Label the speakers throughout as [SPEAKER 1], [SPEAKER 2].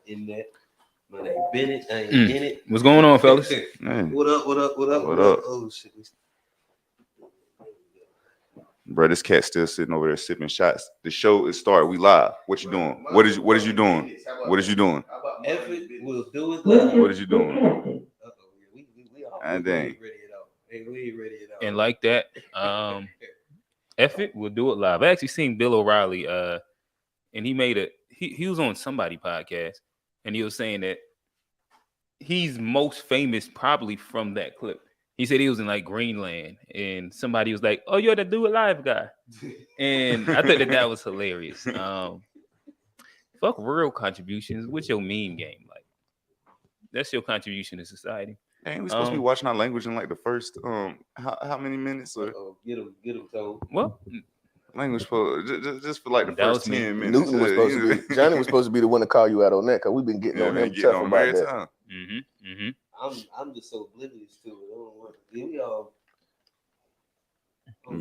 [SPEAKER 1] in that. My name Bennett. I ain't in it.
[SPEAKER 2] What's going on, fellas?
[SPEAKER 1] What up? Oh shit.
[SPEAKER 3] Bro, this cat still sitting over there sipping shots. The show is started. We live. What you doing? What is you doing? What is you doing?
[SPEAKER 1] Effort will do it.
[SPEAKER 3] What is you doing? And dang.
[SPEAKER 1] We ain't ready at all.
[SPEAKER 2] And like that, effort will do it live. I actually seen Bill O'Reilly, and he was on somebody podcast, and he was saying that he's most famous probably from that clip. He said he was in like Greenland, and somebody was like, "Oh, you're the Do It Live guy," and I thought that was hilarious. Fuck real contributions. What's your meme game like? That's your contribution to society.
[SPEAKER 3] Ain't we supposed to be watching our language in like the first how many minutes? Or
[SPEAKER 1] get him told.
[SPEAKER 2] Well,
[SPEAKER 3] language for just for like the first 10 minutes.
[SPEAKER 4] Newton was supposed to be Johnny was supposed to be the one to call you out on that because we've been getting on him tough about that.
[SPEAKER 3] Time.
[SPEAKER 1] I'm just so oblivious to it. I don't want to. We all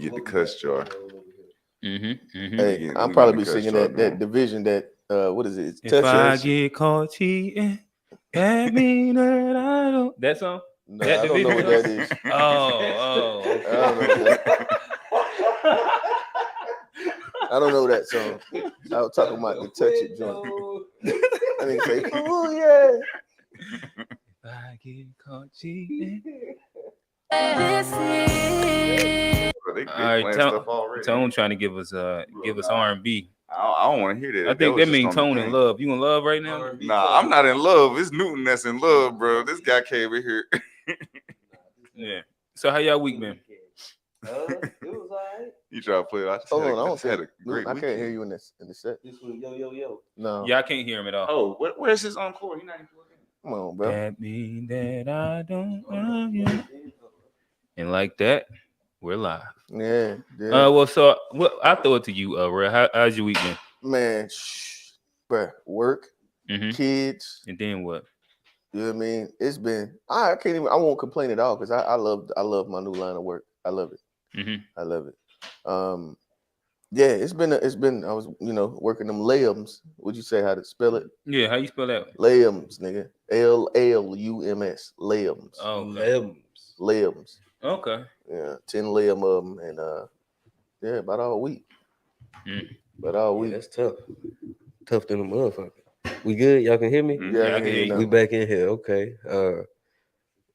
[SPEAKER 3] get the cuss jar.
[SPEAKER 4] Hey, I'll probably be singing that division that what is it?
[SPEAKER 2] If I get caught cheating, that mean that I don't. That song?
[SPEAKER 4] No, I don't know what that is.
[SPEAKER 2] Oh.
[SPEAKER 4] I don't know that song. I was talking about the touch it joint. I didn't say, oh yeah.
[SPEAKER 2] If I get caught cheating. All right, Tone trying to give us R&B.
[SPEAKER 3] I don't want to hear that.
[SPEAKER 2] I think that means Tone in love. You in love right now?
[SPEAKER 3] Nah, I'm not in love. It's Newton that's in love, bro. This guy came in here.
[SPEAKER 2] Yeah. So how y'all week been?
[SPEAKER 1] It was alright.
[SPEAKER 3] You try to play it.
[SPEAKER 4] Hold on, I can't hear you in the set.
[SPEAKER 1] This one, yo.
[SPEAKER 4] No.
[SPEAKER 2] Yeah, I can't hear him at all.
[SPEAKER 3] Oh, where's his encore? He's not even plugged in.
[SPEAKER 4] Come on, bro.
[SPEAKER 2] That mean that I don't love you. And like that, we're live.
[SPEAKER 4] Yeah.
[SPEAKER 2] Well, so I'll throw it to you, Real. How's your week been?
[SPEAKER 4] Man, bro, work, kids,
[SPEAKER 2] and then what?
[SPEAKER 4] You know what I mean? It's been I won't complain at all because I love my new line of work. I love it. I love it. Yeah, it's been I was working them lambs. Would you say how to spell it?
[SPEAKER 2] Yeah, how you spell that?
[SPEAKER 4] Lambs, nigga. LLUMS. Lambs.
[SPEAKER 2] Oh,
[SPEAKER 4] lambs.
[SPEAKER 2] Okay.
[SPEAKER 4] Yeah, 10 lamb of them, and yeah, about all week. About all week.
[SPEAKER 1] That's tough. Tough than a motherfucker. We good? Y'all can hear me?
[SPEAKER 4] Yeah, I can hear you.
[SPEAKER 1] We back in here. Okay.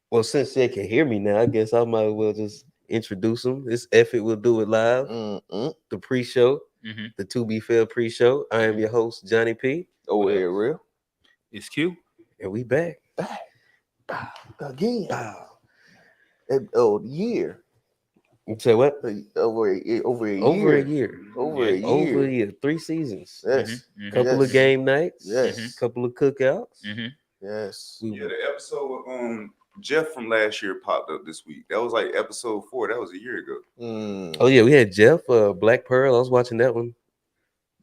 [SPEAKER 1] Well, since they can hear me now, I guess I might as well just introduce them. This effort will do it live. The pre-show, the To Be Fair pre-show. I am your host, Johnny P.
[SPEAKER 4] Over here, Real.
[SPEAKER 2] It's Q.
[SPEAKER 1] And we back.
[SPEAKER 4] Again. Year.
[SPEAKER 1] You say what?
[SPEAKER 4] Over a year. 3
[SPEAKER 1] seasons.
[SPEAKER 4] Yes.
[SPEAKER 1] Couple of game nights.
[SPEAKER 4] Yes.
[SPEAKER 1] Couple of cookouts.
[SPEAKER 4] Yes.
[SPEAKER 3] Yeah, the episode with Jeff from last year popped up this week. That was like episode 4. That was a year ago.
[SPEAKER 1] Oh yeah, we had Jeff, Black Pearl. I was watching that one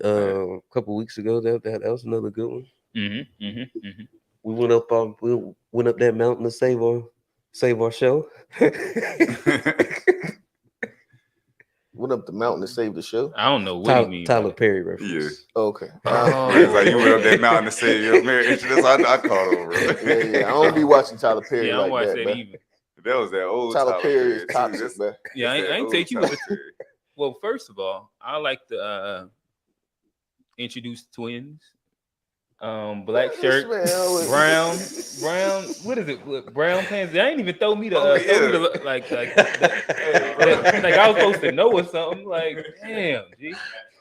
[SPEAKER 1] a couple weeks ago. That was another good one. We went up that mountain to save our show.
[SPEAKER 4] Went up the mountain to save the show.
[SPEAKER 2] I don't know what you mean.
[SPEAKER 1] Tyler Perry reference.
[SPEAKER 3] Yeah.
[SPEAKER 4] Okay.
[SPEAKER 3] It's like you went up that mountain to save your marriage. I caught over.
[SPEAKER 4] Yeah. I don't be watching Tyler Perry.
[SPEAKER 2] Yeah, I don't watch that either.
[SPEAKER 3] That was that old
[SPEAKER 4] Tyler Perry is toxic, man.
[SPEAKER 2] Yeah, I ain't take you. Well, first of all, I like to introduce twins. Black shirt, brown. What is it? Brown pants. They ain't even throw me the like I was supposed to know or something. Like, damn, G.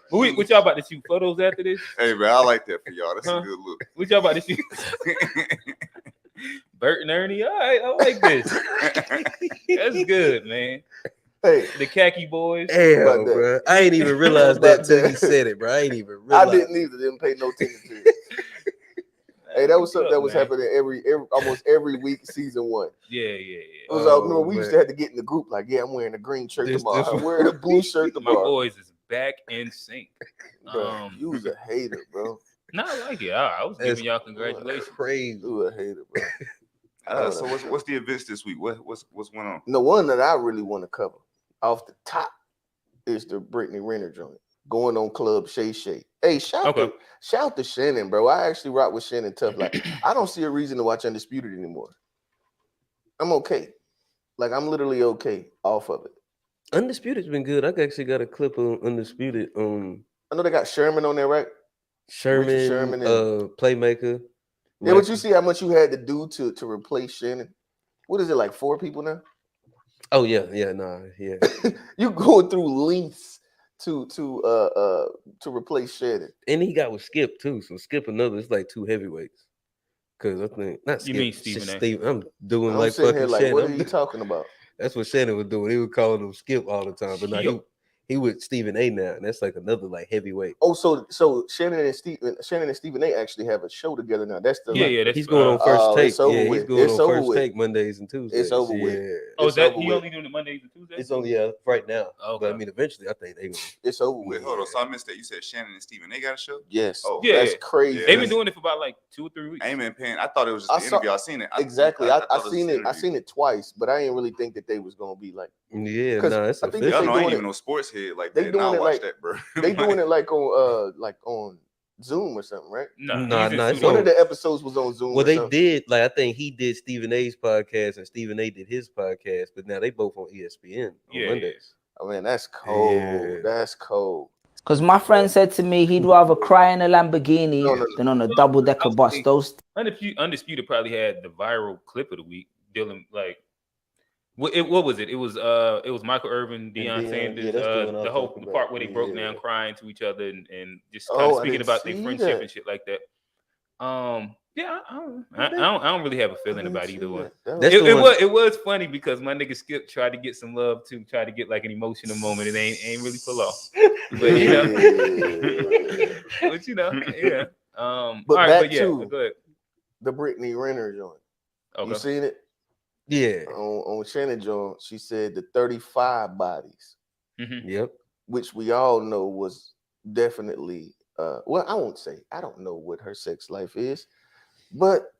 [SPEAKER 2] What y'all about to shoot photos after this?
[SPEAKER 3] Hey man, I like that for y'all. That's a good look.
[SPEAKER 2] What y'all about to shoot? Bert and Ernie. All right, I like this. That's good, man.
[SPEAKER 4] Hey,
[SPEAKER 2] the khaki boys.
[SPEAKER 1] Damn, bro. I ain't even realized that till you said it, bro. I ain't even realized.
[SPEAKER 4] I didn't either. Didn't pay no attention to it. Hey, that was something that was happening almost every week, season 1.
[SPEAKER 2] Yeah.
[SPEAKER 4] It was we used to have to get in the group like, yeah, I'm wearing a green shirt tomorrow. I'm wearing a blue shirt tomorrow.
[SPEAKER 2] My boys is back in sync.
[SPEAKER 4] Bro, you was a hater, bro.
[SPEAKER 2] No, I like it. I was giving y'all congratulations.
[SPEAKER 4] Crazy. You a hater, bro.
[SPEAKER 3] So what's the events this week? What's going on?
[SPEAKER 4] The one that I really want to cover off the top is the Brittany Renner joint going on Club Shay Shay. Hey, shout to Shannon, bro. I actually rock with Shannon tough. Like, I don't see a reason to watch Undisputed anymore. I'm okay. Like, I'm literally okay off of it.
[SPEAKER 1] Undisputed's been good. I actually got a clip of Undisputed.
[SPEAKER 4] I know they got Sherman on there, right?
[SPEAKER 1] Sherman and Playmaker.
[SPEAKER 4] Yeah, but you see how much you had to do to replace Shannon. What is it, like 4 people now?
[SPEAKER 1] Oh yeah.
[SPEAKER 4] You going through lengths to replace Shannon.
[SPEAKER 1] And he got with Skip too. So Skip it's like 2 heavyweights. Cause I think not Skip.
[SPEAKER 2] You mean Stephen A?
[SPEAKER 1] Steve, I'm doing
[SPEAKER 4] I'm
[SPEAKER 1] like
[SPEAKER 4] sitting
[SPEAKER 1] fucking
[SPEAKER 4] here like,
[SPEAKER 1] Shannon.
[SPEAKER 4] what are you talking about?
[SPEAKER 1] That's what Shannon was doing. He was calling him Skip all the time. But now he with Stephen A now, and that's like another like heavyweight.
[SPEAKER 4] Oh, so Shannon and Stephen A actually have a show together now. That's the
[SPEAKER 2] that's,
[SPEAKER 1] he's going on First Take.
[SPEAKER 4] He's going
[SPEAKER 1] on First Take Mondays and Tuesdays.
[SPEAKER 4] It's over with.
[SPEAKER 2] Oh, is that he only doing it Mondays and Tuesdays?
[SPEAKER 1] It's only right now.
[SPEAKER 2] Okay.
[SPEAKER 1] But I mean, eventually, I think they.
[SPEAKER 4] It's over
[SPEAKER 3] with.
[SPEAKER 4] Wait,
[SPEAKER 3] hold on. So I missed that. You said Shannon and Stephen A got a show.
[SPEAKER 4] Yes.
[SPEAKER 3] Oh,
[SPEAKER 2] yeah.
[SPEAKER 4] That's crazy.
[SPEAKER 3] Yeah,
[SPEAKER 2] they've been doing it for about like 2 or 3 weeks.
[SPEAKER 3] I ain't been paying. I thought it was just the interview. I seen it.
[SPEAKER 4] Exactly. I seen it. I seen it twice, but I didn't really think that they was gonna be like.
[SPEAKER 1] Yeah, no, it's
[SPEAKER 3] I ain't even no sports head like
[SPEAKER 4] they
[SPEAKER 3] that.
[SPEAKER 4] Doing it like
[SPEAKER 3] that, bro.
[SPEAKER 4] They doing it like on Zoom or something, right?
[SPEAKER 1] No.
[SPEAKER 4] One of the episodes was on Zoom.
[SPEAKER 1] Well, they did I think he did Stephen A's podcast and Stephen A did his podcast, but now they both on ESPN on Mondays.
[SPEAKER 4] Oh man, that's cold. Yeah. That's cold.
[SPEAKER 5] Because my friend said to me he'd rather cry in a Lamborghini than on a double-decker bus. Those
[SPEAKER 2] Undisputed probably had the viral clip of the week dealing like. What was it? It was Michael Irvin, Deion Sanders, the whole part where they broke down crying to each other and just kind of speaking about their friendship and shit like that. I don't really have a feeling about either one. It was funny because my nigga Skip tried to get some love too, tried to get like an emotional moment. It ain't really pull off. But yeah.
[SPEAKER 4] Go ahead. The Brittany Renner joint. Okay. You seen it?
[SPEAKER 1] Yeah.
[SPEAKER 4] On Shannon joint, she said the 35 bodies.
[SPEAKER 1] Mm-hmm. Yep.
[SPEAKER 4] Which we all know was definitely well, I won't say I don't know what her sex life is, but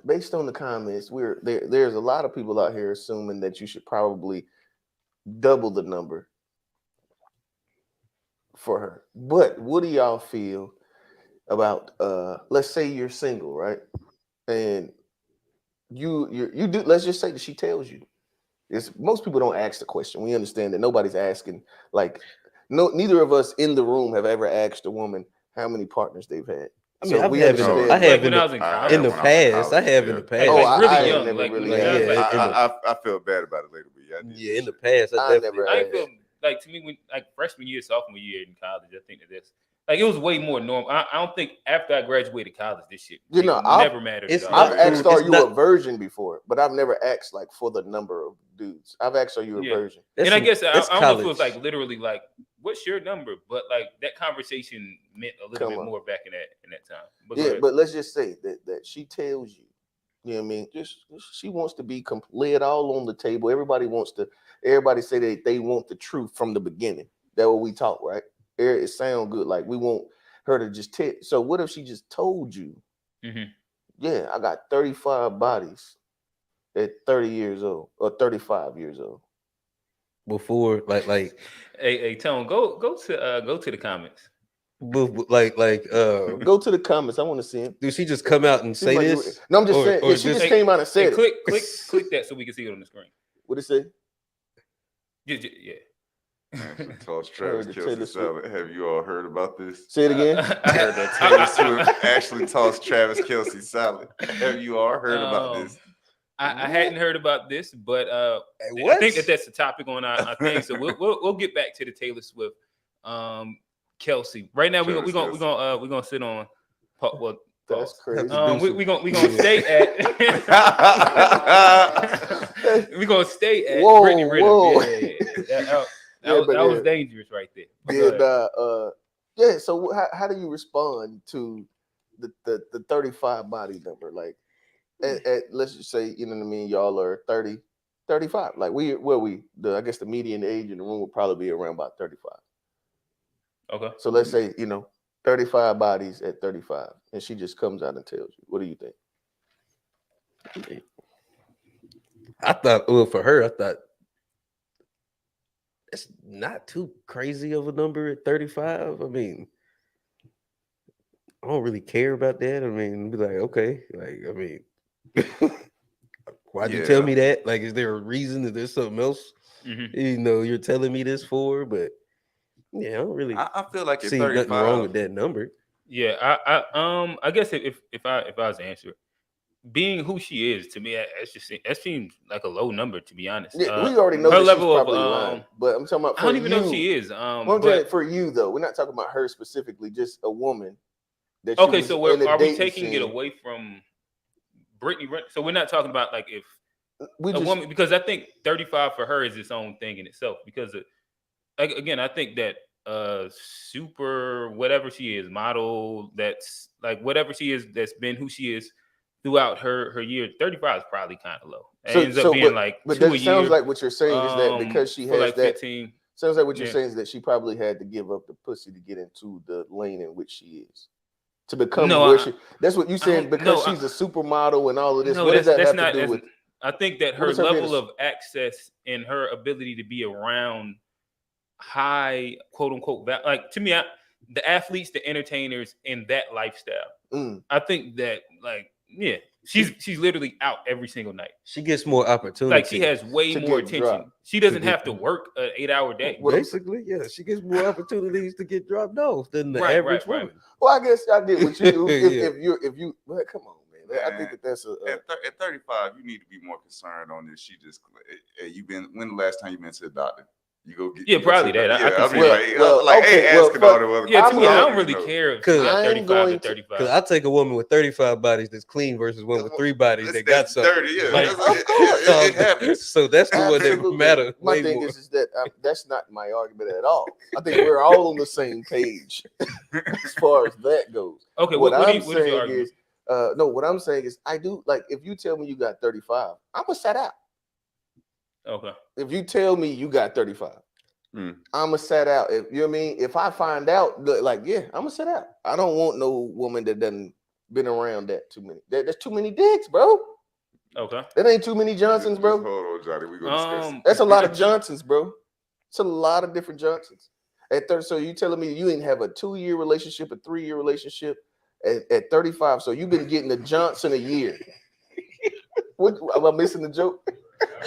[SPEAKER 4] based on the comments, there's a lot of people out here assuming that you should probably double the number for her. But what do y'all feel about let's say you're single, right? And you do, let's just say that she tells you. Most people don't ask the question. We understand that nobody's asking, like, neither of us in the room have ever asked a woman how many partners they've had.
[SPEAKER 1] I mean, I have in the past.
[SPEAKER 2] Oh, I
[SPEAKER 3] young, I feel bad about it later, but
[SPEAKER 1] in the past,
[SPEAKER 2] I feel like, to me, when like freshman year, sophomore year in college, I think that's like it was way more normal. I don't think after I graduated college, this shit never mattered.
[SPEAKER 4] I've asked, are you a virgin before? But I've never asked like for the number of dudes. I've asked, are you a virgin?
[SPEAKER 2] And I guess I almost was like literally like, what's your number? But like that conversation meant a little bit more back in that time.
[SPEAKER 4] But let's just say that she tells you, you know what I mean? Just she wants to be lay it all on the table. Everybody say that they want the truth from the beginning. That's what we talk, right? It sound good. Like we want her to just tell. So what if she just told you, yeah, I got 35 bodies at 30 years old or 35 years old.
[SPEAKER 1] Before like
[SPEAKER 2] hey Tone, go to the comments.
[SPEAKER 4] Go to the comments. I want to see him.
[SPEAKER 1] Did she just come out and say this?
[SPEAKER 4] No, I'm just saying. She just came out and said
[SPEAKER 2] it. Click that so we can see it on the screen.
[SPEAKER 4] What it say?
[SPEAKER 2] Yeah.
[SPEAKER 3] Ashley tossed Travis Kelce salad. Have you all heard about this?
[SPEAKER 4] Say it again.
[SPEAKER 3] I heard that Taylor Swift actually tossed Travis Kelce salad. Have you all heard about this?
[SPEAKER 2] I hadn't heard about this, but I think that's the topic on our thing. So we'll get back to the Taylor Swift, Kelce. Right now we're gonna sit on. Well,
[SPEAKER 4] that's crazy.
[SPEAKER 2] We're gonna stay at. We're gonna stay at Brittany Renner. That was dangerous right there.
[SPEAKER 4] Yeah. So how do you respond to the 35 body number? Like, at let's just say, you know what I mean, y'all are 30, 35. Like I guess the median age in the room would probably be around about 35.
[SPEAKER 2] Okay.
[SPEAKER 4] So let's say 35 bodies at 35, and she just comes out and tells you. What do you think?
[SPEAKER 1] I thought, well, for her, I thought it's not too crazy of a number at 35. I mean, I don't really care about that. I mean, be like, okay, like, I mean, why'd you tell me that? Like, is there a reason? Is there something else? You're telling me this for? But yeah, I don't really.
[SPEAKER 3] I feel like
[SPEAKER 1] see nothing wrong with that number.
[SPEAKER 2] Yeah, I guess if I was to answer it, being who she is, to me, that seems like a low number, to be honest.
[SPEAKER 4] Yeah, we already know
[SPEAKER 2] her
[SPEAKER 4] that
[SPEAKER 2] level
[SPEAKER 4] she's probably lying, but I'm talking about.
[SPEAKER 2] I don't even know if she is.
[SPEAKER 4] But for you though, we're not talking about her specifically, just a woman.
[SPEAKER 2] That so are we taking it away from Brittany? So we're not talking about like if a woman, because I think 35 for her is its own thing in itself. Because again, I think that super whatever she is, model, that's like whatever she is, that's been who she is throughout her year, 35 is probably kind of low. It ends up being but that
[SPEAKER 4] sounds like what you're saying is that because she has
[SPEAKER 2] like
[SPEAKER 4] that
[SPEAKER 2] 15.
[SPEAKER 4] Sounds like what you're saying is that she probably had to give up the pussy to get into the lane in which she is. To become that's what you saying, because she's a supermodel and all of this.
[SPEAKER 2] No,
[SPEAKER 4] what does that have
[SPEAKER 2] not,
[SPEAKER 4] to do with?
[SPEAKER 2] I think that her level of access and her ability to be around high quote unquote, like to me, the athletes, the entertainers in that lifestyle. I think that she's literally out every single night.
[SPEAKER 1] She gets more opportunity.
[SPEAKER 2] Like she has way more attention. Dropped. She doesn't have to work an 8-hour day.
[SPEAKER 1] Basically, yeah, she gets more opportunities to get dropped off than the average woman.
[SPEAKER 4] Well, I guess I get what you do. if you well, come on, man. I think that's
[SPEAKER 3] at 35, you need to be more concerned on this. When the last time you been to the doctor? You go get
[SPEAKER 2] probably that.
[SPEAKER 3] I can see asking all the other.
[SPEAKER 2] Yeah, to me, I don't really care because I 35 to 35.
[SPEAKER 1] Because I take a woman with 35 bodies that's clean versus one with 3 bodies that got something.
[SPEAKER 3] 30, it happens.
[SPEAKER 1] So that's the one that matters.
[SPEAKER 4] My thing is that that's not my argument at all. I think we're all on the same page as far as that goes.
[SPEAKER 2] Okay,
[SPEAKER 4] what I'm saying is I do, like, if you tell me you got 35, I'm gonna set out.
[SPEAKER 2] Okay.
[SPEAKER 4] If you tell me you got 35, I'm gonna set out. If you know what I mean, if I find out, like, I'm gonna set out. I don't want no woman that doesn't been around that too many. There's too many dicks, bro.
[SPEAKER 2] Okay.
[SPEAKER 4] That ain't too many Johnsons, bro.
[SPEAKER 3] Hold on, Johnny. We gonna discuss it.
[SPEAKER 4] That's a lot of Johnsons, bro. It's a lot of different Johnsons. At 30, so you telling me you ain't have a 2-year relationship, a 3-year relationship at 35? So you've been getting a Johnson a year. What am I missing the joke?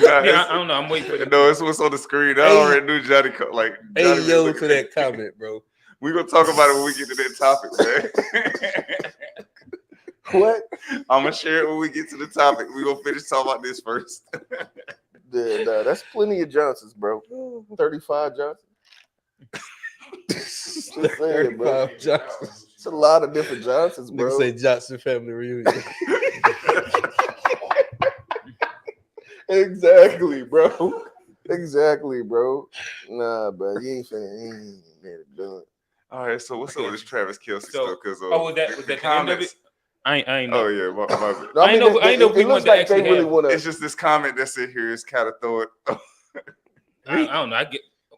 [SPEAKER 2] I don't know. I'm waiting for
[SPEAKER 3] No, it's what's on the screen. I already knew Johnny. Johnny
[SPEAKER 1] to that comment, bro.
[SPEAKER 3] We're gonna talk about it when we get to that topic, man.
[SPEAKER 4] What?
[SPEAKER 3] I'm gonna share it when we get to the topic. We're gonna finish talking about this first.
[SPEAKER 4] That's plenty of Johnsons, bro. 35 Johnsons.
[SPEAKER 1] 35 Johnsons.
[SPEAKER 4] It's a lot of different Johnsons, bro.
[SPEAKER 1] Nigga say Johnson family reunion.
[SPEAKER 4] Exactly, bro. Exactly, bro. Nah, bro, you ain't finna do it.
[SPEAKER 3] All right, so what's up with this Travis Kelce stuff? Because
[SPEAKER 2] was that the end of it? I ain't know.
[SPEAKER 3] Oh yeah, my
[SPEAKER 4] no, I know.
[SPEAKER 2] It looks like they really
[SPEAKER 4] want to.
[SPEAKER 3] It's just this comment that's in here is kind of throw it.
[SPEAKER 2] I don't know.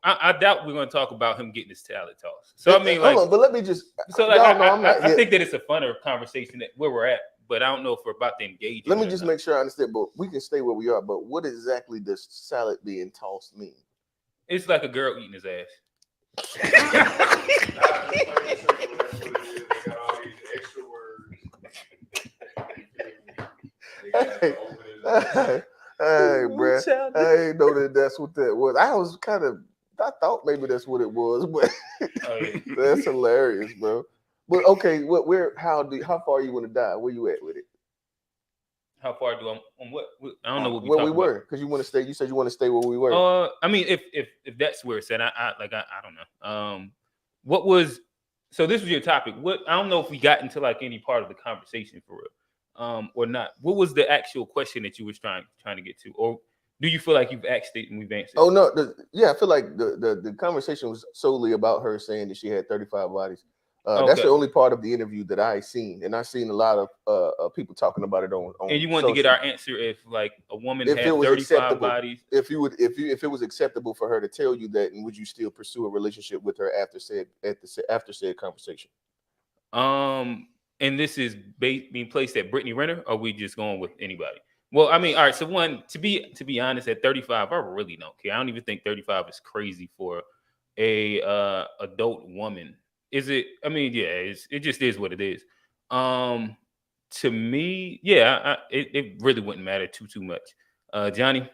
[SPEAKER 2] I doubt we're going to talk about him getting his talent tossed. So I mean, like,
[SPEAKER 4] hold on, but let me just.
[SPEAKER 2] So like, I think that it's a funner conversation where we're at, but I don't know if we're about to engage.
[SPEAKER 4] Let me just make sure I understand. But we can stay where we are. But what exactly does salad being tossed mean?
[SPEAKER 2] It's like a girl eating his ass.
[SPEAKER 4] Hey, bro. I ain't know that's what that was. I thought maybe that's what it was, but that's hilarious, bro. But okay, how far you want to die? Where you at with it?
[SPEAKER 2] How far do I on what? I don't know what
[SPEAKER 4] where we were, because you want to stay. You said you want to stay where we were.
[SPEAKER 2] I mean, if that's where it's at, I don't know. What was? So this was your topic. What? I don't know if we got into like any part of the conversation for real, or not. What was the actual question that you was trying to get to, or do you feel like you've asked it and we've answered?
[SPEAKER 4] Oh no, I feel like the conversation was solely about her saying that she had 35 bodies. That's the only part of the interview that I seen, and I've seen a lot of people talking about it on. And
[SPEAKER 2] you wanted to get our answer if like a woman had 35 bodies.
[SPEAKER 4] If it was acceptable for her to tell you that, and would you still pursue a relationship with her after said conversation?
[SPEAKER 2] And this is being placed at Brittany Renner, or are we just going with anybody? Well, I mean, all right. So to be honest, at 35, I really don't care. I don't even think 35 is crazy for a adult woman. Is it? I mean, yeah, it just is what it is. To me, yeah, it really wouldn't matter too much. Johnny?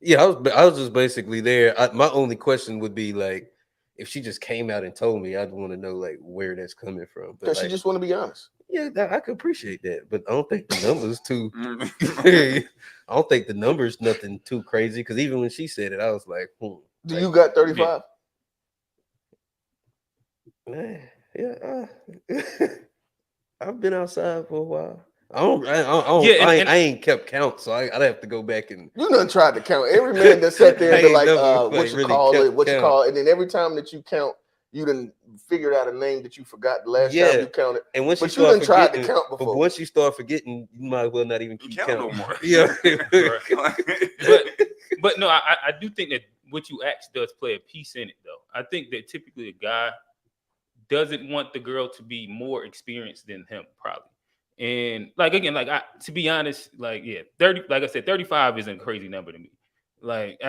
[SPEAKER 1] Yeah, I was just basically there. My only question would be like, if she just came out and told me, I'd want to know like where that's coming from.
[SPEAKER 4] Because
[SPEAKER 1] like,
[SPEAKER 4] she just want to be honest.
[SPEAKER 1] Yeah, I could appreciate that, but I don't think the numbers too. I don't think the numbers nothing too crazy. Because even when she said it, I was like,
[SPEAKER 4] Do you got 35?
[SPEAKER 1] Yeah, I've been outside for a while. I ain't kept count, so I'd have to go back and.
[SPEAKER 4] You done tried to count. Every man that sat there and be like, what you call it, and then every time that you count, you done figured out a name that you forgot the last time you counted.
[SPEAKER 1] And once you tried to count before. But once you start forgetting, you might as well not even keep counting no more. Yeah.
[SPEAKER 2] but no, I do think that what you asked does play a piece in it, though. I think that typically a guy doesn't want the girl to be more experienced than him, probably. And like again, like to be honest, like 30, like I said, 35 isn't a crazy number to me. Like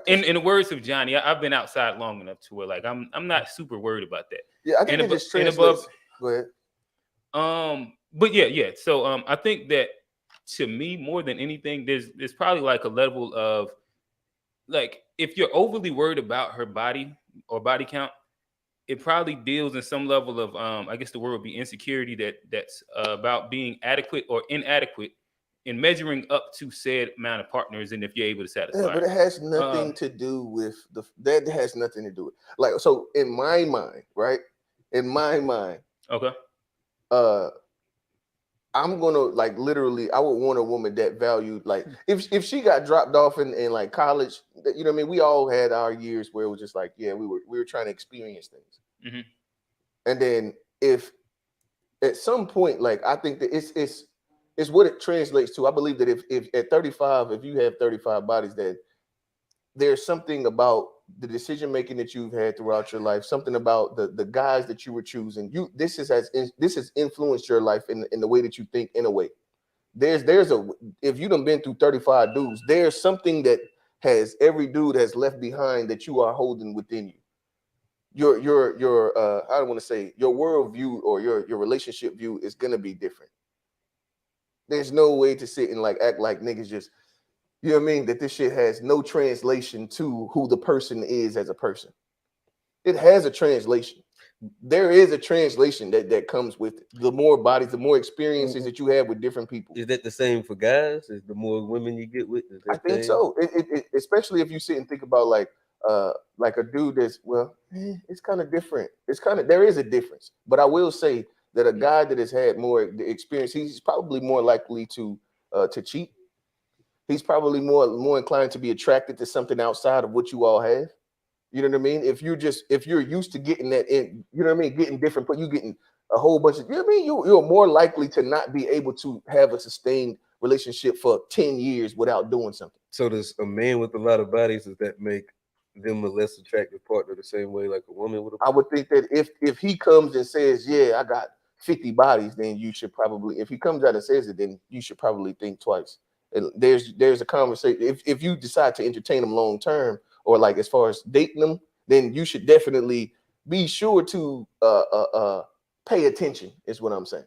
[SPEAKER 2] in the words of Johnny, I've been outside long enough to where like I'm not super worried about that.
[SPEAKER 4] Yeah, I think it just translates. Go ahead.
[SPEAKER 2] But yeah. So I think that to me, more than anything, there's probably like a level of like if you're overly worried about her body or body count, it probably deals in some level of I guess the word would be insecurity that's about being adequate or inadequate in measuring up to said amount of partners, and if you're able to satisfy.
[SPEAKER 4] Yeah, but it has nothing to do with that has nothing to do with like so in my mind, right? In my mind,
[SPEAKER 2] okay.
[SPEAKER 4] I'm gonna like literally I would want a woman that valued like if she got dropped off in like college, you know what I mean? We all had our years where it was just like, yeah, we were trying to experience things.
[SPEAKER 2] Mm-hmm.
[SPEAKER 4] And then if at some point, like I think that it's what it translates to. I believe that if at 35, if you have 35 bodies, that there's something about the decision making that you've had throughout your life, something about the guys that you were choosing. This has influenced your life in the way that you think. In a way, if you done been through 35 dudes, there's something that has every dude has left behind that you are holding within you. Your I don't want to say your worldview or your relationship view is gonna be different. There's no way to sit and like act like niggas just, you know what I mean, that this shit has no translation to who the person is as a person. It has a translation. There is a translation that comes with it. The more bodies, the more experiences that you have with different people.
[SPEAKER 1] Is that the same for guys? Is the more women you get with?
[SPEAKER 4] I think so. It especially if you sit and think about like a dude that's it's kind of different. There is a difference, but I will say that a guy that has had more experience, he's probably more likely to cheat. He's probably more inclined to be attracted to something outside of what you all have. You know what I mean? If you're used to getting that in, you know what I mean, getting different, but you getting a whole bunch of, you know what I mean? You're more likely to not be able to have a sustained relationship for 10 years without doing something.
[SPEAKER 1] So does a man with a lot of bodies, does that make them a less attractive partner the same way like a woman with
[SPEAKER 4] I would think that if he comes and says, yeah, I got 50 bodies, then you should probably, if he comes out and says it, then you should probably think twice. And there's a conversation. If you decide to entertain them long term, or like as far as dating them, then you should definitely be sure to pay attention, is what I'm saying.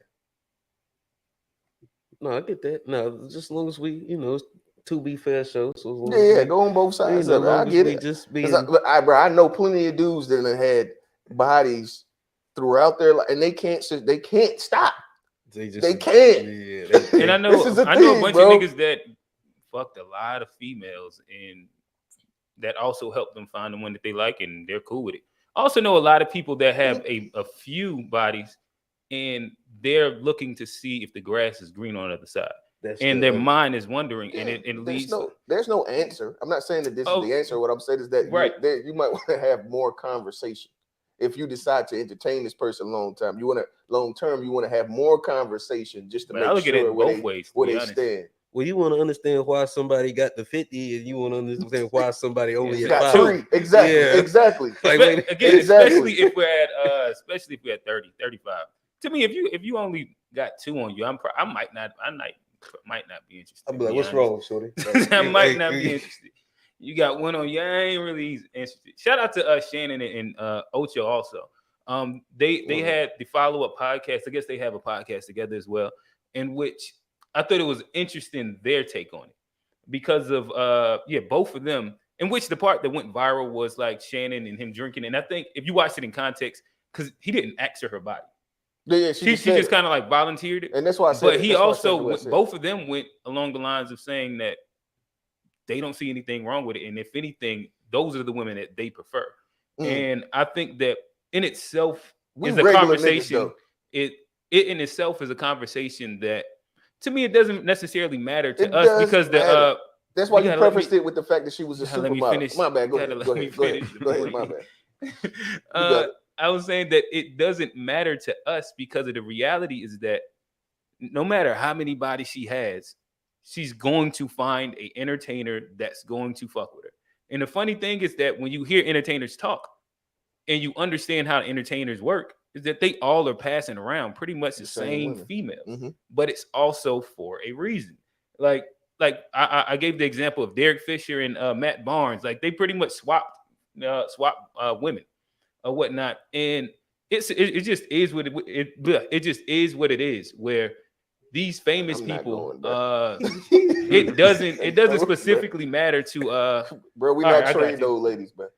[SPEAKER 1] No, I get that. No, just as long as we, it's to be fair show. So
[SPEAKER 4] go on both sides. I get it. I know plenty of dudes that have had bodies throughout their life, and they can't stop. They can't.
[SPEAKER 2] Yeah, and I know a bunch of niggas that fucked a lot of females, and that also helped them find the one that they like, and they're cool with it. I also know a lot of people that have a few bodies, and they're looking to see if the grass is green on the other side. Their mind is wondering, and it leads.
[SPEAKER 4] There's no answer. I'm not saying that this is the answer. What I'm saying is that you might want to have more conversation. If you decide to entertain this person long term, you want to have more conversation just to make sure where they stand.
[SPEAKER 1] Well, you want to understand why somebody got the 50, and you want to understand why somebody only got
[SPEAKER 4] 3. Exactly.
[SPEAKER 2] Especially if we're at 30, 35. To me, if you only got 2 on you, I might might not be interested.
[SPEAKER 1] I'll be like, what's wrong, shorty?
[SPEAKER 2] I might not be interested. You got one on. Yeah, I ain't really interested. Shout out to Shannon and Ocho also. They had the follow-up podcast. I guess they have a podcast together as well, in which I thought it was interesting their take on it because of both of them. In which the part that went viral was like Shannon and him drinking, and I think if you watched it in context, because he didn't ask her body.
[SPEAKER 4] Yeah,
[SPEAKER 2] she just kind of like volunteered it,
[SPEAKER 4] and that's why I said.
[SPEAKER 2] But he also, both of them went along the lines of saying that they don't see anything wrong with it, and if anything, those are the women that they prefer. And I think that in itself is a conversation. It in itself is a conversation that, to me, it doesn't necessarily matter to us because
[SPEAKER 4] that's why you prefaced it with the fact that she was a supermodel. My bad. Go ahead. My bad.
[SPEAKER 2] I was saying that it doesn't matter to us because of the reality is that no matter how many bodies she has, she's going to find an entertainer that's going to fuck with her. And the funny thing is that when you hear entertainers talk and you understand how entertainers work, is that they all are passing around pretty much the same females, but it's also for a reason. Like I gave the example of Derek Fisher and Matt Barnes. Like they pretty much swapped women or whatnot, and it just is what it just is what it is. Where these famous people, it doesn't specifically matter to
[SPEAKER 4] bro. We not trained those ladies, man.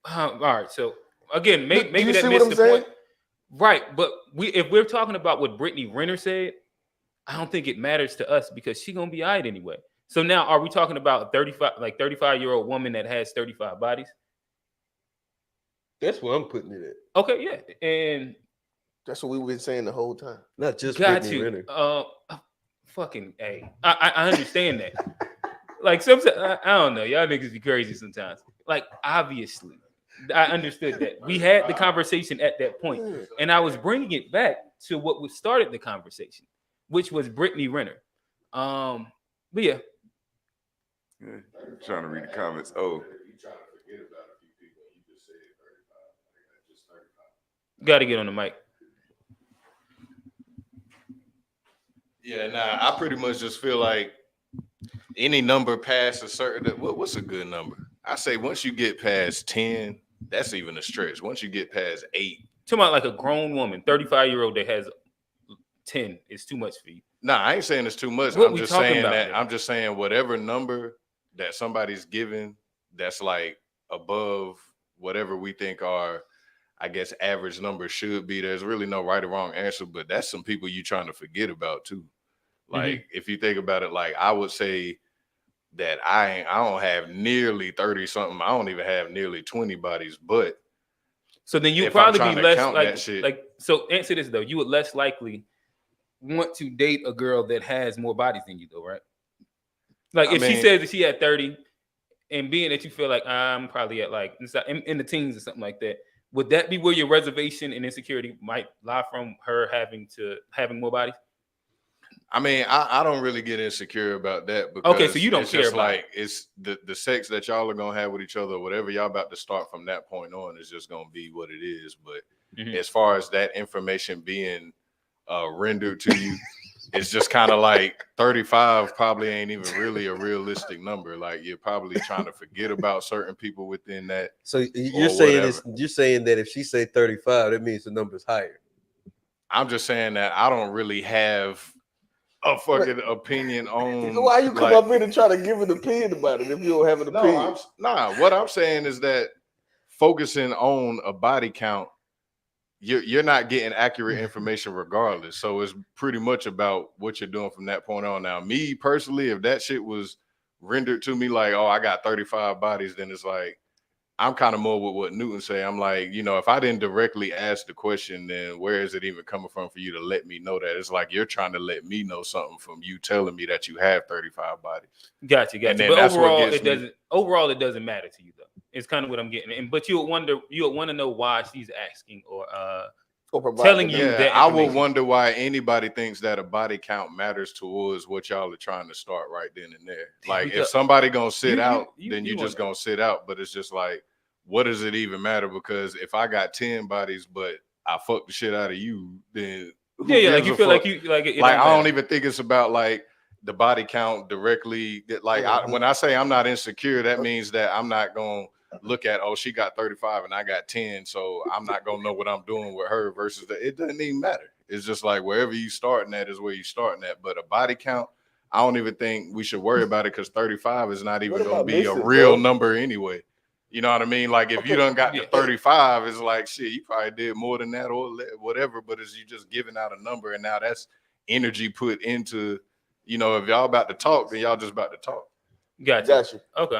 [SPEAKER 2] All right, so again, maybe that missed the point, right? But if we're talking about what Brittany Renner said, I don't think it matters to us because she's gonna be all right anyway. So now, are we talking about 35-year-old woman that has 35 bodies?
[SPEAKER 1] That's where I'm putting it at.
[SPEAKER 2] Okay, yeah, and
[SPEAKER 4] that's what we've been saying the whole time.
[SPEAKER 1] Not just Brittany Renner.
[SPEAKER 2] Fucking A. I understand that. Like sometimes I don't know. Y'all niggas be crazy sometimes. Like obviously, I understood that. We had the conversation at that point, and I was bringing it back to what started the conversation, which was Brittany Renner. But yeah.
[SPEAKER 3] Trying to read the comments. Oh.
[SPEAKER 2] Got to get on the mic.
[SPEAKER 6] Yeah, I pretty much just feel like any number past a certain, what's a good number? I say once you get past 10, that's even a stretch. Once you get past 8.
[SPEAKER 2] Talking about like a grown woman, 35-year-old that has 10 is too much for you.
[SPEAKER 6] Nah, I ain't saying it's too much. I'm just saying that I'm just saying whatever number that somebody's given that's like above whatever we think are, I guess, average numbers should be. There's really no right or wrong answer, but that's some people you trying to forget about too. Like if you think about it, like I would say that I don't have nearly 30 something. I don't even have nearly 20 bodies, but
[SPEAKER 2] so then you probably be less like so answer this though. You would less likely want to date a girl that has more bodies than you though, right? Like if she says that she had 30 and being that you feel like I'm probably at like in the teens or something like that, would that be where your reservation and insecurity might lie from her having more bodies?
[SPEAKER 6] I mean, I don't really get insecure about that because
[SPEAKER 2] okay, so you don't care about
[SPEAKER 6] like it's the sex that y'all are gonna have with each other, whatever y'all about to start from that point on is just gonna be what it is. But as far as that information being rendered to you, it's just kind of like 35 probably ain't even really a realistic number. Like you're probably trying to forget about certain people within that.
[SPEAKER 1] So you're saying that if she say 35, that means the number's higher.
[SPEAKER 6] I'm just saying that I don't really have a fucking opinion on.
[SPEAKER 4] Why you come up here and try to give an opinion about it if you don't have an opinion?
[SPEAKER 6] What I'm saying is that focusing on a body count, you're not getting accurate information regardless. So it's pretty much about what you're doing from that point on. Now, me personally, if that shit was rendered to me like, oh, I got 35 bodies, then it's like, I'm kind of more with what Newton say. I'm like, if I didn't directly ask the question, then where is it even coming from for you to let me know that? It's like you're trying to let me know something from you telling me that you have 35 bodies.
[SPEAKER 2] Gotcha. But overall, it doesn't matter to you though. It's kind of what I'm getting. But you would want to know why she's asking or telling you that.
[SPEAKER 6] I would wonder why anybody thinks that a body count matters towards what y'all are trying to start right then and there. Like if somebody gonna sit out, then you just gonna sit out. But it's just like, what does it even matter? Because if I got 10 bodies, but I fucked the shit out of you, then
[SPEAKER 2] Yeah, like you feel like you like it.
[SPEAKER 6] Like I don't even think it's about like the body count directly. Like when I say I'm not insecure, that means that I'm not gonna look at she got 35 and I got 10, so I'm not gonna know what I'm doing with her versus it doesn't even matter. It's just like wherever you starting at is where you starting at. But a body count, I don't even think we should worry about it because 35 is not even gonna be a real number anyway. You know what I mean? Like if you done got to 35, it's like shit, you probably did more than that or whatever, but it's you just giving out a number and now that's energy put into, if y'all about to talk, then y'all just about to talk.
[SPEAKER 2] Gotcha. Okay.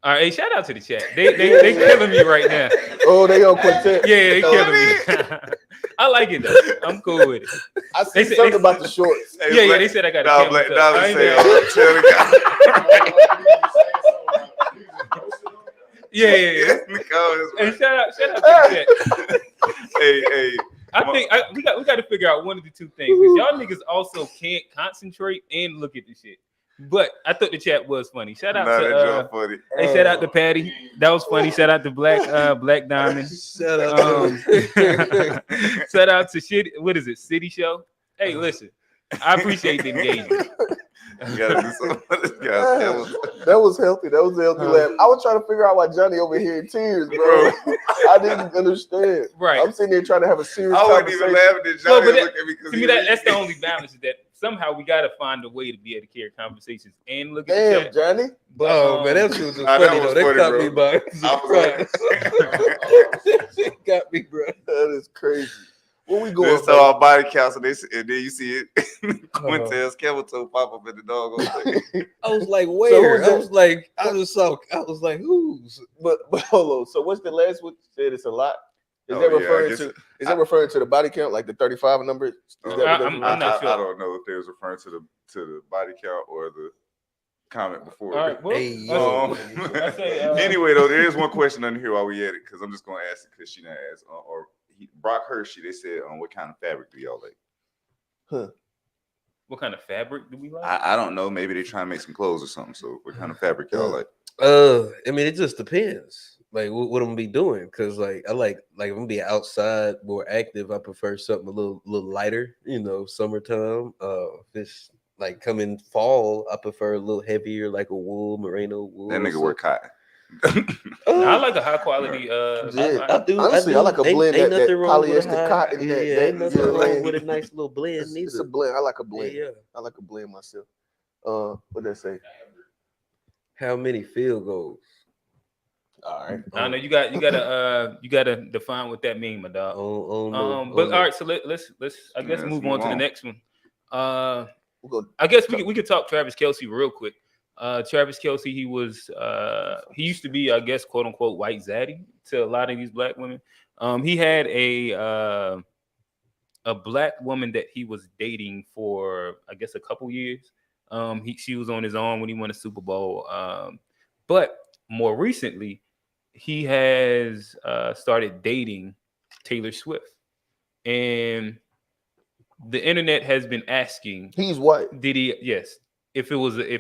[SPEAKER 2] All right, hey, shout out to the chat. They killing me right now.
[SPEAKER 4] Oh, they on Quintet.
[SPEAKER 2] Yeah, they killing me. I like it though. I'm cool with it.
[SPEAKER 4] I see something about the shorts.
[SPEAKER 2] Yeah, they said I got a camel Yeah. And shout out to the chat.
[SPEAKER 3] Hey.
[SPEAKER 2] I think we got to figure out one of the two things. Because y'all niggas also can't concentrate and look at the shit. But I thought the chat was funny. Shout out to shout out to Patty. That was funny. Shout out to Black Diamond.
[SPEAKER 1] Shout out
[SPEAKER 2] shout out to shit. What is it? City Show. Hey, listen. I appreciate the engagement.
[SPEAKER 3] You gotta do something.
[SPEAKER 4] That was healthy. That was a healthy laugh. I was trying to figure out why Johnny over here in tears, bro. I didn't understand.
[SPEAKER 2] Right.
[SPEAKER 4] I'm sitting there trying to have a serious
[SPEAKER 3] I wouldn't even laugh at Johnny.
[SPEAKER 2] Look at me. To me, that's the only balance is that somehow we got to find a way to be able to carry conversations and look at the chat.
[SPEAKER 4] Johnny.
[SPEAKER 1] But, man, that was just funny though. That caught me by surprise. That got me, bro.
[SPEAKER 4] That is crazy. Where we going?
[SPEAKER 3] So our body counts, and then you see it. Quintell's camel toe pop up in the dog.
[SPEAKER 1] I was like, where? I was like, who's?
[SPEAKER 4] But hold on. So what's the last one? Said it's a lot. Is that referring to the body count, like the 35 number?
[SPEAKER 2] I'm not sure.
[SPEAKER 3] I don't know if they was referring to the body count or the comment before.
[SPEAKER 2] All right, well,
[SPEAKER 3] anyway, though, there is one question under here while we at it, because I'm just gonna ask it because she didn't ask. Brock Hershey, they said, what kind of fabric do y'all like?
[SPEAKER 2] What kind of fabric do we like?
[SPEAKER 3] I don't know. Maybe they're trying to make some clothes or something. So what kind of fabric y'all like?
[SPEAKER 1] I mean, it just depends. Like what I'm gonna be doing, because like I like if I'm gonna be outside more active, I prefer something a little lighter, summertime. If it's like coming fall, I prefer a little heavier, like a wool, merino wool.
[SPEAKER 3] That nigga wear cotton.
[SPEAKER 2] I like a high quality.
[SPEAKER 1] I do.
[SPEAKER 4] Honestly, I like a blend.
[SPEAKER 1] Ain't
[SPEAKER 4] that
[SPEAKER 1] nothing wrong with
[SPEAKER 4] polyester cotton.
[SPEAKER 1] Ain't nothing wrong with a nice little blend.
[SPEAKER 4] It's a blend. I like a blend.
[SPEAKER 1] Yeah.
[SPEAKER 4] I like a blend myself. What did I say?
[SPEAKER 1] How many field goals?
[SPEAKER 4] All right.
[SPEAKER 2] I know you gotta define what that means, my dog. But all right, so let's I guess move on to the next one. I guess we could talk Travis Kelce real quick. Travis Kelce, he used to be, I guess, quote unquote, white zaddy to a lot of these black women. He had a black woman that he was dating for, I guess, a couple years. She was on his own when he won a Super Bowl. But more recently, he has started dating Taylor Swift, and the internet has been asking,
[SPEAKER 4] he's white.
[SPEAKER 2] Did he? Yes. If it was a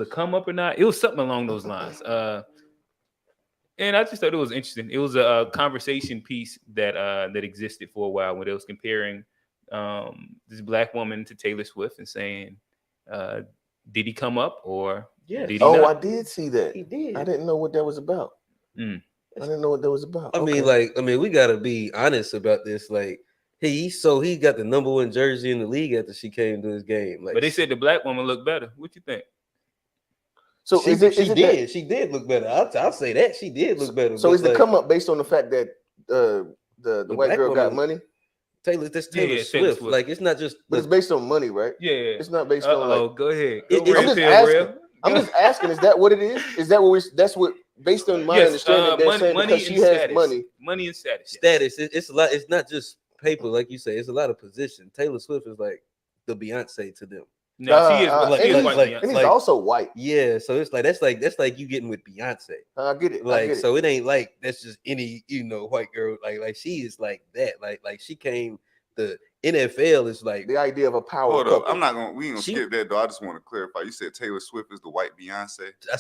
[SPEAKER 2] come up or not, it was something along those lines. And I just thought it was interesting. It was a conversation piece that existed for a while when they was comparing this black woman to Taylor Swift and saying, did he come up or did he not?
[SPEAKER 4] I did see that.
[SPEAKER 1] He did.
[SPEAKER 4] I didn't know what that was about. I didn't know what that was about.
[SPEAKER 1] I mean, we gotta be honest about this. Like, he got the number 1 jersey in the league after she came to his game. Like,
[SPEAKER 2] but they said the black woman looked better. What you think?
[SPEAKER 4] So
[SPEAKER 1] she did look better. I'll say that she did look better.
[SPEAKER 4] So is the come up based on the fact that the white girl got money?
[SPEAKER 1] Taylor Swift. Like, it's not just,
[SPEAKER 4] but it's based on money, right?
[SPEAKER 2] Yeah.
[SPEAKER 4] It's not based on like.
[SPEAKER 2] Go ahead.
[SPEAKER 4] I'm just asking. Is that what it is? Is that what that's what based on my understanding? They're saying because she has
[SPEAKER 2] money and status.
[SPEAKER 1] Status. It's a lot. It's not just paper, like you say. It's a lot of position. Taylor Swift is like the Beyonce to them.
[SPEAKER 2] No, she is white.
[SPEAKER 4] And he's also white.
[SPEAKER 1] Yeah, so it's like that's like you getting with Beyonce.
[SPEAKER 4] I get it.
[SPEAKER 1] Like, so it ain't like that's just any white girl. Like she is like that. Like she came the NFL is like
[SPEAKER 4] the idea of a power.
[SPEAKER 3] Hold
[SPEAKER 4] couple.
[SPEAKER 3] up, we ain't gonna skip that though. I just want to clarify. You said Taylor Swift is the white Beyonce.
[SPEAKER 1] I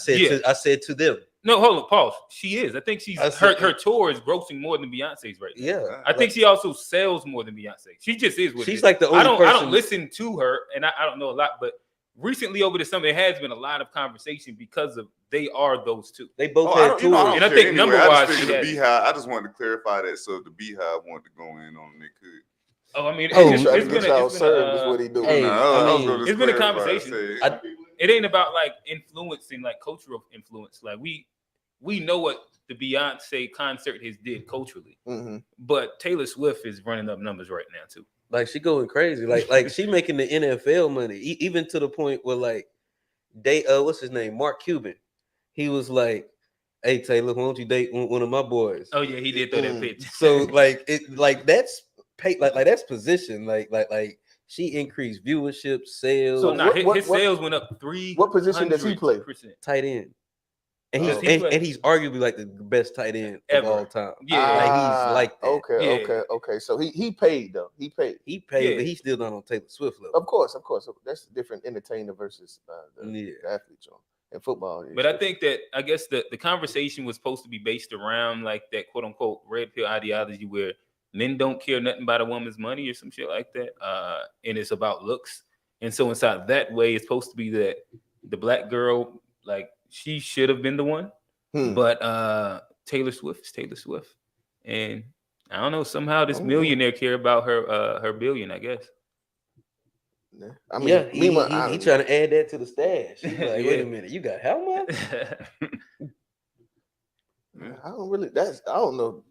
[SPEAKER 1] said to them.
[SPEAKER 2] No, hold on, pause. She is. I think her tour is grossing more than Beyonce's right now.
[SPEAKER 1] Yeah,
[SPEAKER 2] I think she also sells more than Beyonce. She just is.
[SPEAKER 1] She's like the only
[SPEAKER 2] I
[SPEAKER 1] person.
[SPEAKER 2] don't listen to her, and I don't know a lot, but recently over the summer there has been a lot of conversation because of they are those two.
[SPEAKER 1] They both had tours,
[SPEAKER 2] and I think number-wise,
[SPEAKER 3] I just wanted to clarify that. So if the Beehive wanted to go in on, they could.
[SPEAKER 2] Oh, I mean,
[SPEAKER 4] it's
[SPEAKER 2] been a conversation. It ain't about like influencing, like cultural influence. Like we know what the Beyonce concert has did culturally, but Taylor Swift is running up numbers right now too.
[SPEAKER 1] Like she going crazy. Like she making the NFL money, even to the point where like what's his name, Mark Cuban, he was like, "Hey Taylor, why don't you date one of my boys?"
[SPEAKER 2] Oh yeah, he did throw that pitch.
[SPEAKER 1] So that's pay, like that's position. Like she increased viewership, sales.
[SPEAKER 2] So his sales went up 3.
[SPEAKER 4] What position does he play?
[SPEAKER 1] Tight end. And he's arguably like the best tight end
[SPEAKER 2] ever
[SPEAKER 1] of all time.
[SPEAKER 2] Yeah,
[SPEAKER 1] like he's like that.
[SPEAKER 4] Okay. So he paid though. He paid,
[SPEAKER 1] but he's still not on Taylor Swift level.
[SPEAKER 4] Of course. That's different entertainer versus the athletes in football.
[SPEAKER 2] But I think that I guess the conversation was supposed to be based around like that quote unquote red pill ideology where men don't care nothing about a woman's money or some shit like that. And it's about looks. And so inside that way, it's supposed to be that the black girl, like, she should have been the one, but Taylor Swift is Taylor Swift, and I don't know. Somehow this millionaire care about her billion. I guess.
[SPEAKER 4] I mean,
[SPEAKER 1] he trying to add that to the stash. He's like, wait a minute, you got how much?
[SPEAKER 4] I don't know.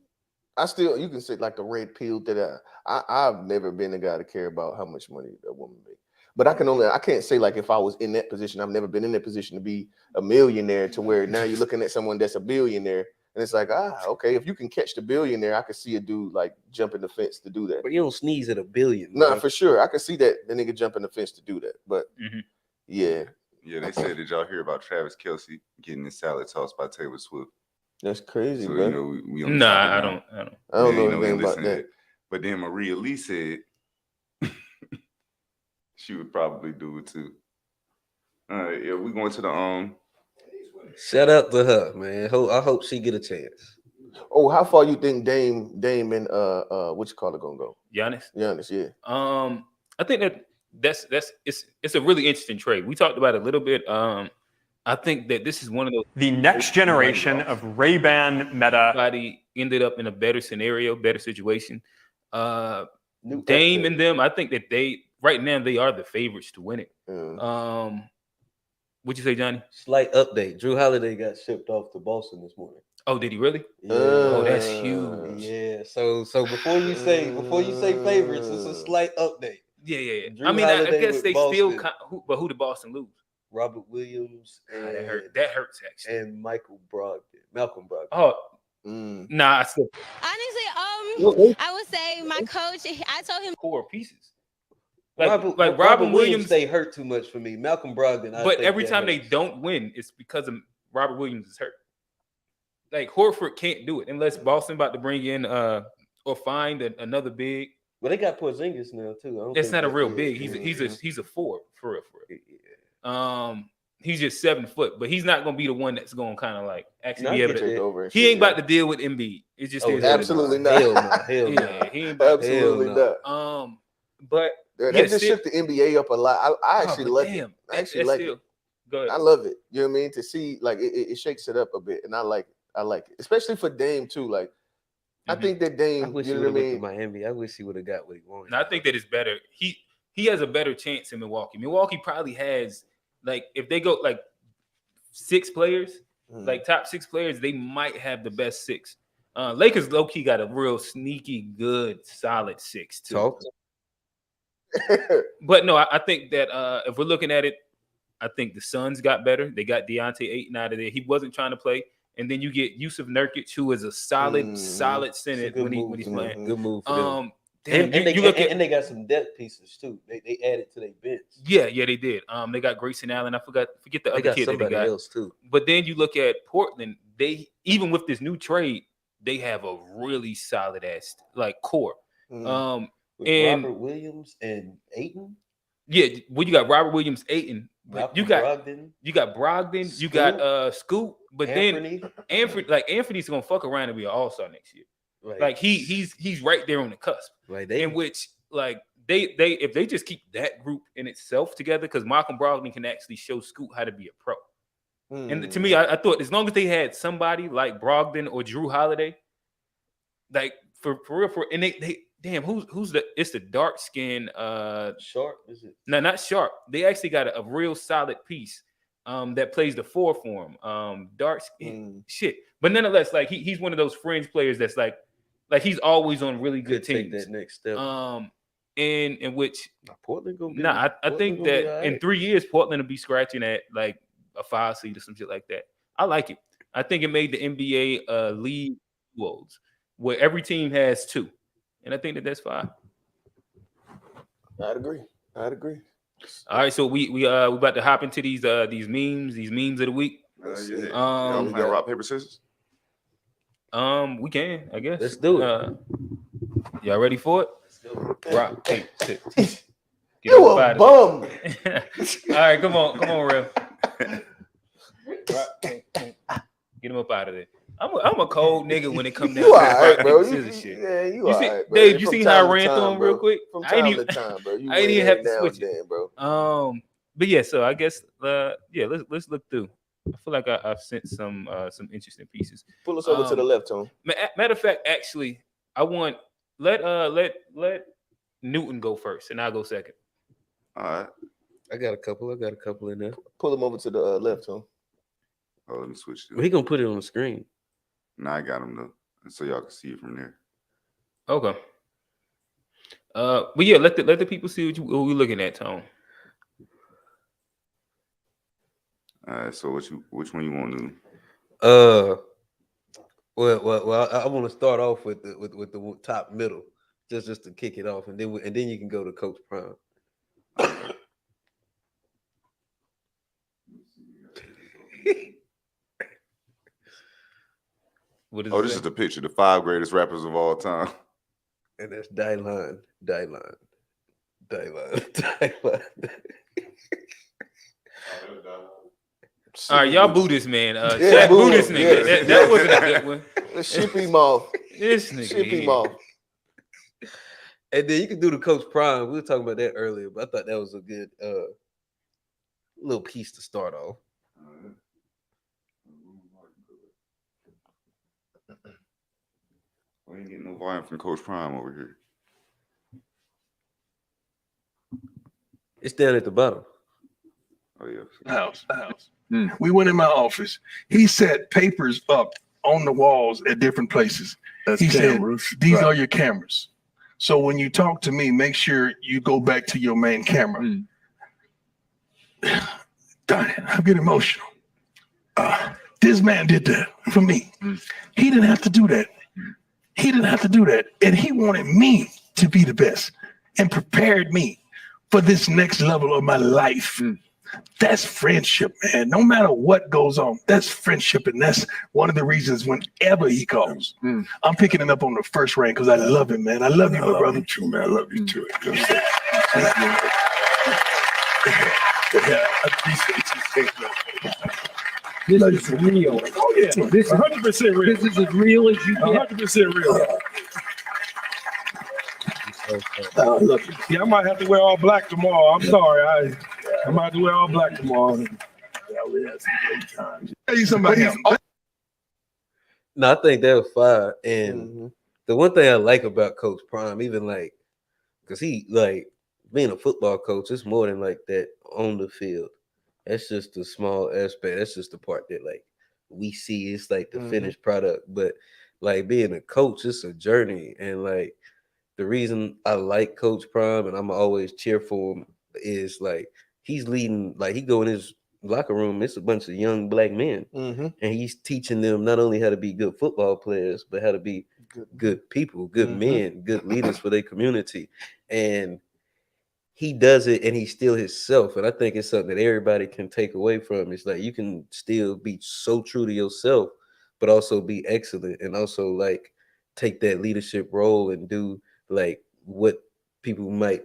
[SPEAKER 4] You can say like the red pill that I've never been a guy to care about how much money a woman makes. But I can't say like if I was in that position, I've never been in that position to be a millionaire to where now you're looking at someone that's a billionaire and it's like, okay, if you can catch the billionaire, I could see a dude like jumping the fence to do that.
[SPEAKER 1] But you don't sneeze at a billion.
[SPEAKER 4] No, for sure. I could see that the nigga jumping the fence to do that. But yeah.
[SPEAKER 3] Yeah, they said, did y'all hear about Travis Kelce getting his salad tossed by Taylor Swift?
[SPEAKER 4] That's crazy,
[SPEAKER 3] so,
[SPEAKER 4] bro.
[SPEAKER 3] We
[SPEAKER 2] I don't
[SPEAKER 4] know anything about that.
[SPEAKER 3] But then Maria Lee said she would probably do it too. All right, yeah, we going to the
[SPEAKER 1] Shout out to her, man. I hope she get a chance.
[SPEAKER 4] Oh, how far you think Dame and what you call it gonna go?
[SPEAKER 2] Giannis,
[SPEAKER 4] yeah.
[SPEAKER 2] I think that's it's a really interesting trade. We talked about it a little bit. I think that this is one of those
[SPEAKER 7] the next generation of Ray-Ban Meta.
[SPEAKER 2] Everybody ended up in a better scenario, better situation. Dame and them, I think that right now they are the favorites to win it. What'd you say, Johnny?
[SPEAKER 1] Slight update. Drew Holiday got shipped off to Boston this morning.
[SPEAKER 2] Oh, did he really?
[SPEAKER 1] Yeah.
[SPEAKER 2] Oh, that's huge.
[SPEAKER 1] Yeah. So before you say favorites, it's a slight update.
[SPEAKER 2] Yeah.
[SPEAKER 1] Drew
[SPEAKER 2] I mean, I guess they
[SPEAKER 1] Boston.
[SPEAKER 2] still. But who did Boston lose?
[SPEAKER 1] Robert Williams. And,
[SPEAKER 2] that hurts actually.
[SPEAKER 1] And Malcolm Brogdon.
[SPEAKER 2] Oh. Nah, I still.
[SPEAKER 8] Honestly, I would say my coach. I told him
[SPEAKER 2] core pieces.
[SPEAKER 1] Robert Williams, they hurt too much for me. Malcolm Brogdon.
[SPEAKER 2] But every time they don't win, it's because of Robert Williams is hurt. Like Horford can't do it unless Boston about to bring in or find another big.
[SPEAKER 1] Well, they got Porzingis now too.
[SPEAKER 2] It's not a real big. He's a forward for real. He's just 7 foot, but he's not going to be the one that's going to kind of like actually be able to.
[SPEAKER 4] Over
[SPEAKER 2] he ain't about to deal with Embiid. It's just
[SPEAKER 4] absolutely not.
[SPEAKER 1] Hell no.
[SPEAKER 2] He ain't about
[SPEAKER 4] absolutely not.
[SPEAKER 2] But
[SPEAKER 4] they just shook the NBA up a lot. I actually like it. I actually like it.
[SPEAKER 2] Go ahead.
[SPEAKER 4] I love it. You know what I mean? To see like it shakes it up a bit, and I like it, especially for Dame too. Like I think that Dame.
[SPEAKER 1] I wish he would have went to Miami. I wish he would have got what he wanted.
[SPEAKER 2] And I think that it's better. He has a better chance in Milwaukee. Milwaukee probably has like if they go like 6 players, like top 6 players, they might have the best 6. Lakers low key got a real sneaky, good, solid 6 too. But no, I think that if we're looking at it, I think the Suns got better. They got DeAndre Ayton out of there. He wasn't trying to play. And then you get Yusuf Nurkic, who is a solid center when he's playing.
[SPEAKER 1] Good move for them.
[SPEAKER 2] And
[SPEAKER 1] they got some depth pieces too. They added to their bench.
[SPEAKER 2] Yeah, they did. They got Grayson Allen. I forget the other kid that they got.
[SPEAKER 1] Else too.
[SPEAKER 2] But then you look at Portland. They even with this new trade, they have a really solid ass like core. and
[SPEAKER 1] Robert Williams and Ayton.
[SPEAKER 2] Yeah, well, you got Robert Williams, Ayton, but you got
[SPEAKER 1] Brogdon,
[SPEAKER 2] Brogdon, you got Scoot, but
[SPEAKER 1] Anthony.
[SPEAKER 2] then Anthony's gonna fuck around and be an all-star next year. Like he's right there on the cusp.
[SPEAKER 1] Like
[SPEAKER 2] in which like they if they just keep that group in itself together, because Malcolm Brogdon can actually show Scoot how to be a pro. And to me, I thought as long as they had somebody like Brogdon or Drew Holiday, like for real, and they damn, who's it's the dark skin
[SPEAKER 1] Sharp, is it?
[SPEAKER 2] No, not Sharp. They actually got a real solid piece that plays the four for him. Dark skin shit. But nonetheless, like he's one of those fringe players that's like he's always on really good teams.
[SPEAKER 1] Take that next step.
[SPEAKER 2] In which
[SPEAKER 1] Portland gonna be
[SPEAKER 2] I think that
[SPEAKER 1] right.
[SPEAKER 2] in 3 years Portland will be scratching at like a 5 seed or some shit like that. I like it. I think it made the NBA league worlds where every team has 2. And I think that's fine.
[SPEAKER 4] I'd agree. All
[SPEAKER 2] right, so we about to hop into these memes of the week.
[SPEAKER 3] Y'all playing rock, paper, scissors?
[SPEAKER 2] We can, I guess.
[SPEAKER 1] Let's do it.
[SPEAKER 2] Y'all ready for it?
[SPEAKER 1] Let's do it.
[SPEAKER 2] Rock, paper, scissors.
[SPEAKER 4] You a bum.
[SPEAKER 2] All right, come on, Rev. Get him up out of there. I'm a cold nigga when it comes down to
[SPEAKER 4] right, bro.
[SPEAKER 2] shit.
[SPEAKER 4] Yeah, you all right, bro.
[SPEAKER 2] Dave, you see how I ran through him real quick?
[SPEAKER 4] From time to time, bro.
[SPEAKER 2] I ain't even have to switch
[SPEAKER 4] it, bro.
[SPEAKER 2] But yeah, so I guess let's look through. I feel like I've sent some interesting pieces.
[SPEAKER 4] Pull us over to the left, Tone.
[SPEAKER 2] Matter of fact, actually, I want let Newton go first, and I'll go second.
[SPEAKER 3] All right.
[SPEAKER 1] I got a couple in there.
[SPEAKER 4] Pull them over to the left, Tone.
[SPEAKER 3] Oh, let me switch.
[SPEAKER 1] He gonna put it on the screen.
[SPEAKER 3] Now I got him though, so y'all can see it from there.
[SPEAKER 2] Okay. But yeah, let the people see what we're looking at, Tone.
[SPEAKER 3] All right. So which one you want to do?
[SPEAKER 1] Well, I want to start off with the top middle, just to kick it off, and then you can go to Coach Prime.
[SPEAKER 3] This is the picture, the 5 greatest rappers of all time.
[SPEAKER 1] And that's Dieon.
[SPEAKER 2] All right, y'all boo this man. Shaq boo this nigga.
[SPEAKER 4] Yeah.
[SPEAKER 2] That wasn't a good one.
[SPEAKER 4] Let's ship him off.
[SPEAKER 2] This nigga.
[SPEAKER 4] Ship him off.
[SPEAKER 1] And then you can do the Coach Prime. We were talking about that earlier, but I thought that was a good little piece to start off.
[SPEAKER 3] We ain't getting no volume from Coach Prime over here.
[SPEAKER 1] It's down at the bottom.
[SPEAKER 3] Oh yeah.
[SPEAKER 9] House. We went in my office. He set papers up on the walls at different places. He cameras. Said, "These are your cameras. So when you talk to me, make sure you go back to your main camera." Darn it, I get emotional. This man did that for me. He didn't have to do that. And he wanted me to be the best and prepared me for this next level of my life. That's friendship, man. No matter what goes on, that's friendship. And that's one of the reasons whenever he calls, I'm picking it up on the first ring because I love him, man. I love you, my brother. Too, man. I love you too. I appreciate you. This is real. Oh, yeah. This is 100% real. This is as real as you get. 100% real. I love you. Yeah, I might have to wear all black tomorrow. I'm sorry. I might have to wear all black tomorrow. Yeah, we had some great times. Tell you somebody else.
[SPEAKER 1] No, I think that was fire. And the one thing I like about Coach Prime, even like, because he like being a football coach, it's more than like that on the field. That's just a small aspect. That's just the part that like we see. It's like the finished product. But like being a coach, it's a journey. And like the reason I like Coach Prime and I'm always cheer for him is like he's leading, like he go in his locker room, it's a bunch of young black men. And he's teaching them not only how to be good football players, but how to be good people, good men, good leaders for their community. And he does it and he's still himself. And I think it's something that everybody can take away from. It's like you can still be so true to yourself, but also be excellent and also like take that leadership role and do like what people might,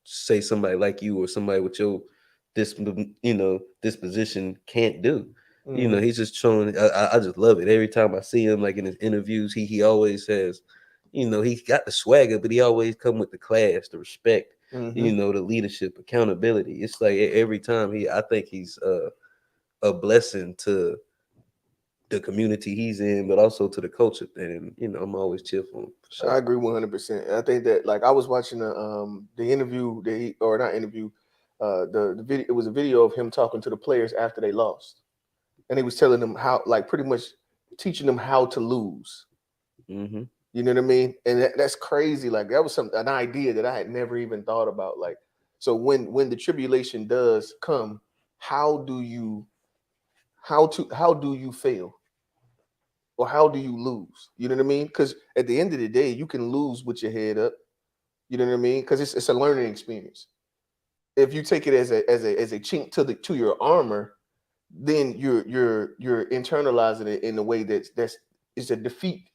[SPEAKER 1] say somebody like you or somebody with your disposition can't do. He's just showing. I just love it every time I see him. Like in his interviews, he always says, he's got the swagger, but he always come with the class, the respect, the leadership, accountability. It's like every time I think he's a blessing to the community he's in, but also to the culture thing. And I'm always cheerful for sure.
[SPEAKER 4] I agree 100%. I think that, like, I was watching the interview the video. It was a video of him talking to the players after they lost, and he was telling them how, like, pretty much teaching them how to lose.
[SPEAKER 1] Mm-hmm.
[SPEAKER 4] You know what I mean? And that's crazy. Like, that was an idea that I had never even thought about. Like, so when the tribulation does come, how do you fail? Or how do you lose? You know what I mean? Because at the end of the day, you can lose with your head up. You know what I mean? Because it's a learning experience. If you take it as a chink to your armor, then you're internalizing it in a way that's a defeat.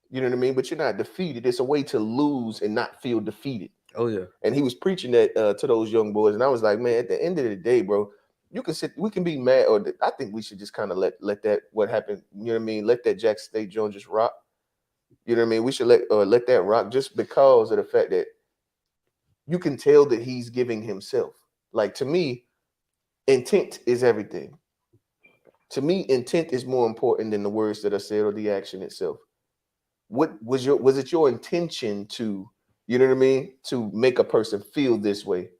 [SPEAKER 4] You know what I mean? But you're not defeated. It's a way to lose and not feel defeated.
[SPEAKER 1] Oh yeah.
[SPEAKER 4] And he was preaching that to those young boys, and I was like, man, at the end of the day, bro, we can be mad, or I think we should just kind of let that what happened. You know what I mean? Let that Jackson State joint just rock. You know what I mean? We should let that rock just because of the fact that you can tell that he's giving himself. Like, to me, intent is everything. To me, intent is more important than the words that are said or the action itself. What was it your intention to, you know what I mean, to make a person feel this way?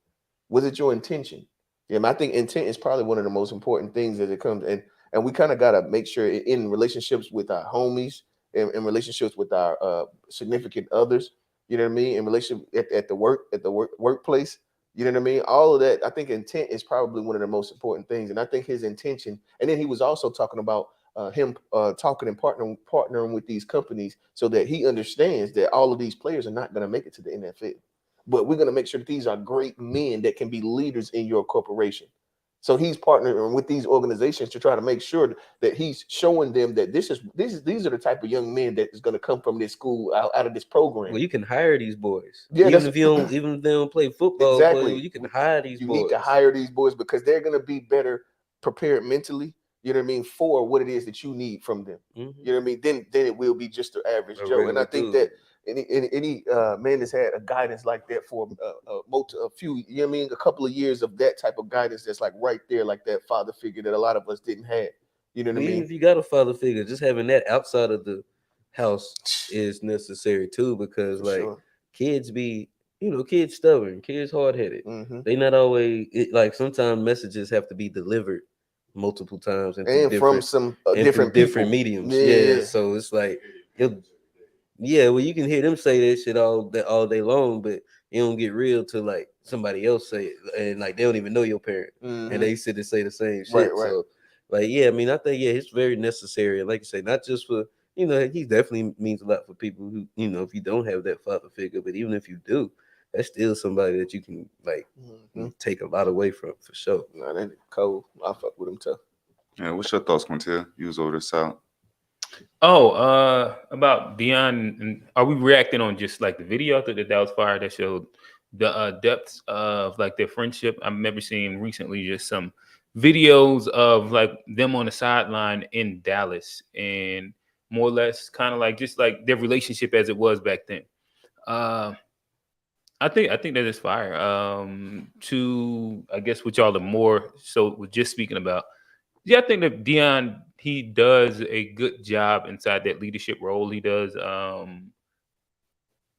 [SPEAKER 4] Was it your intention? Yeah, I think intent is probably one of the most important things as it comes, and we kind of got to make sure in relationships with our homies, in relationships with our significant others, you know what I mean, in relationship at the workplace, you know what I mean, all of that. I think intent is probably one of the most important things, and I think his intention. And then he was also talking about him talking and partnering with these companies so that he understands that all of these players are not going to make it to the NFL. But we're going to make sure that these are great men that can be leaders in your corporation. So he's partnering with these organizations to try to make sure that he's showing them that these are the type of young men that is going to come from this school out of this program.
[SPEAKER 1] Well, you can hire these boys.
[SPEAKER 4] Yeah,
[SPEAKER 1] even if they don't play football,
[SPEAKER 4] exactly.
[SPEAKER 1] Boy, you can hire these boys.
[SPEAKER 4] You need to hire these boys because they're going to be better prepared mentally. You know what I mean, for what it is that you need from them.
[SPEAKER 1] Mm-hmm.
[SPEAKER 4] You know what I mean. Then it will be just the average Joe. And I think that any man that's had a guidance like that for a few, you know what I mean, a couple of years of that type of guidance that's like right there, like that father figure that a lot of us didn't have. You know what I mean?
[SPEAKER 1] Even if you got a father figure, just having that outside of the house is necessary too, because kids be, kids stubborn, kids hard-headed.
[SPEAKER 4] Mm-hmm.
[SPEAKER 1] They not always like sometimes messages have to be delivered multiple times and
[SPEAKER 4] from some different
[SPEAKER 1] mediums. Yeah. So it's like well, you can hear them say that shit all day long, but you don't get real till like somebody else say it, and like they don't even know your parent, and they sit and say the same shit.
[SPEAKER 4] Right.
[SPEAKER 1] So, like, yeah, I mean, I think it's very necessary, and like you say, not just for he definitely means a lot for people who if you don't have that father figure, but even if you do, that's still somebody that you can like take a lot away from for sure.
[SPEAKER 4] Nah, that cold. I fuck with him tough.
[SPEAKER 3] Yeah, what's your thoughts, Quintel? You was over there silent.
[SPEAKER 2] About Deion, and are we reacting on just like the video? I thought that was fire. That showed the depths of like their friendship. I've never seen recently just some videos of like them on the sideline in Dallas, and more or less kind of like just like their relationship as it was back then. I think that is fire. To I guess what y'all are more so we're just speaking about. Yeah, I think that Deion, he does a good job inside that leadership role. He does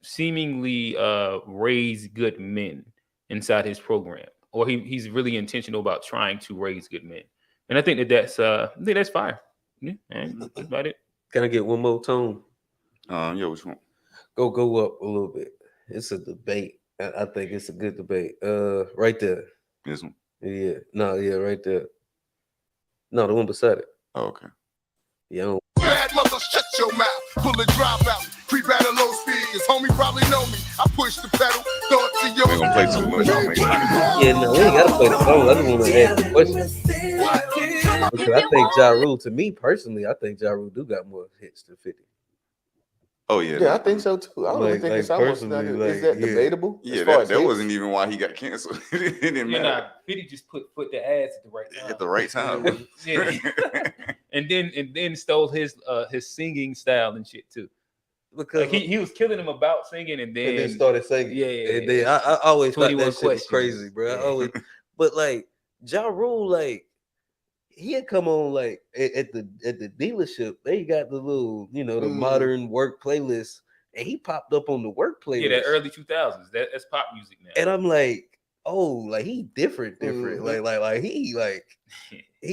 [SPEAKER 2] seemingly raise good men inside his program, or he's really intentional about trying to raise good men. And I think that's fire. Yeah, that's about it.
[SPEAKER 1] Can I get one more tone?
[SPEAKER 3] Yeah, which one?
[SPEAKER 1] Go up a little bit. It's a debate. I think it's a good debate. Right there.
[SPEAKER 3] This one.
[SPEAKER 1] Yeah. No, yeah, right there. No, the one beside it.
[SPEAKER 3] Oh, okay.
[SPEAKER 1] Yeah.
[SPEAKER 10] Bad mother, shut your mouth. Pull a drop out. Pre-bad at low speed. His homie probably know me. I push the pedal. Throw it to your.
[SPEAKER 3] We gonna play too much.
[SPEAKER 1] Yeah, no, we ain't gotta play the song. I just want to ask the question. Because I think Ja Rule, to me personally, I think Ja Rule do got more hits than 50.
[SPEAKER 3] Oh yeah,
[SPEAKER 4] yeah, I think so too. I don't even think it's almost not. Is that debatable?
[SPEAKER 3] Yeah, that wasn't even why he got canceled. It didn't matter.
[SPEAKER 2] Nah, 50 just put the ass at the right time.
[SPEAKER 3] At the right time.
[SPEAKER 2] Yeah. and then stole his singing style and shit too. Because like he was killing him about singing and then
[SPEAKER 1] started singing.
[SPEAKER 2] Yeah.
[SPEAKER 1] And then I always thought that shit was
[SPEAKER 2] questions.
[SPEAKER 1] crazy, bro. I always, but like Ja Rule, like he had come on like at the dealership. They got the little, the modern work playlist, and he popped up on the work playlist.
[SPEAKER 2] Yeah, that early 2000s. That's pop music now.
[SPEAKER 1] And I'm like, oh, like he different. Like he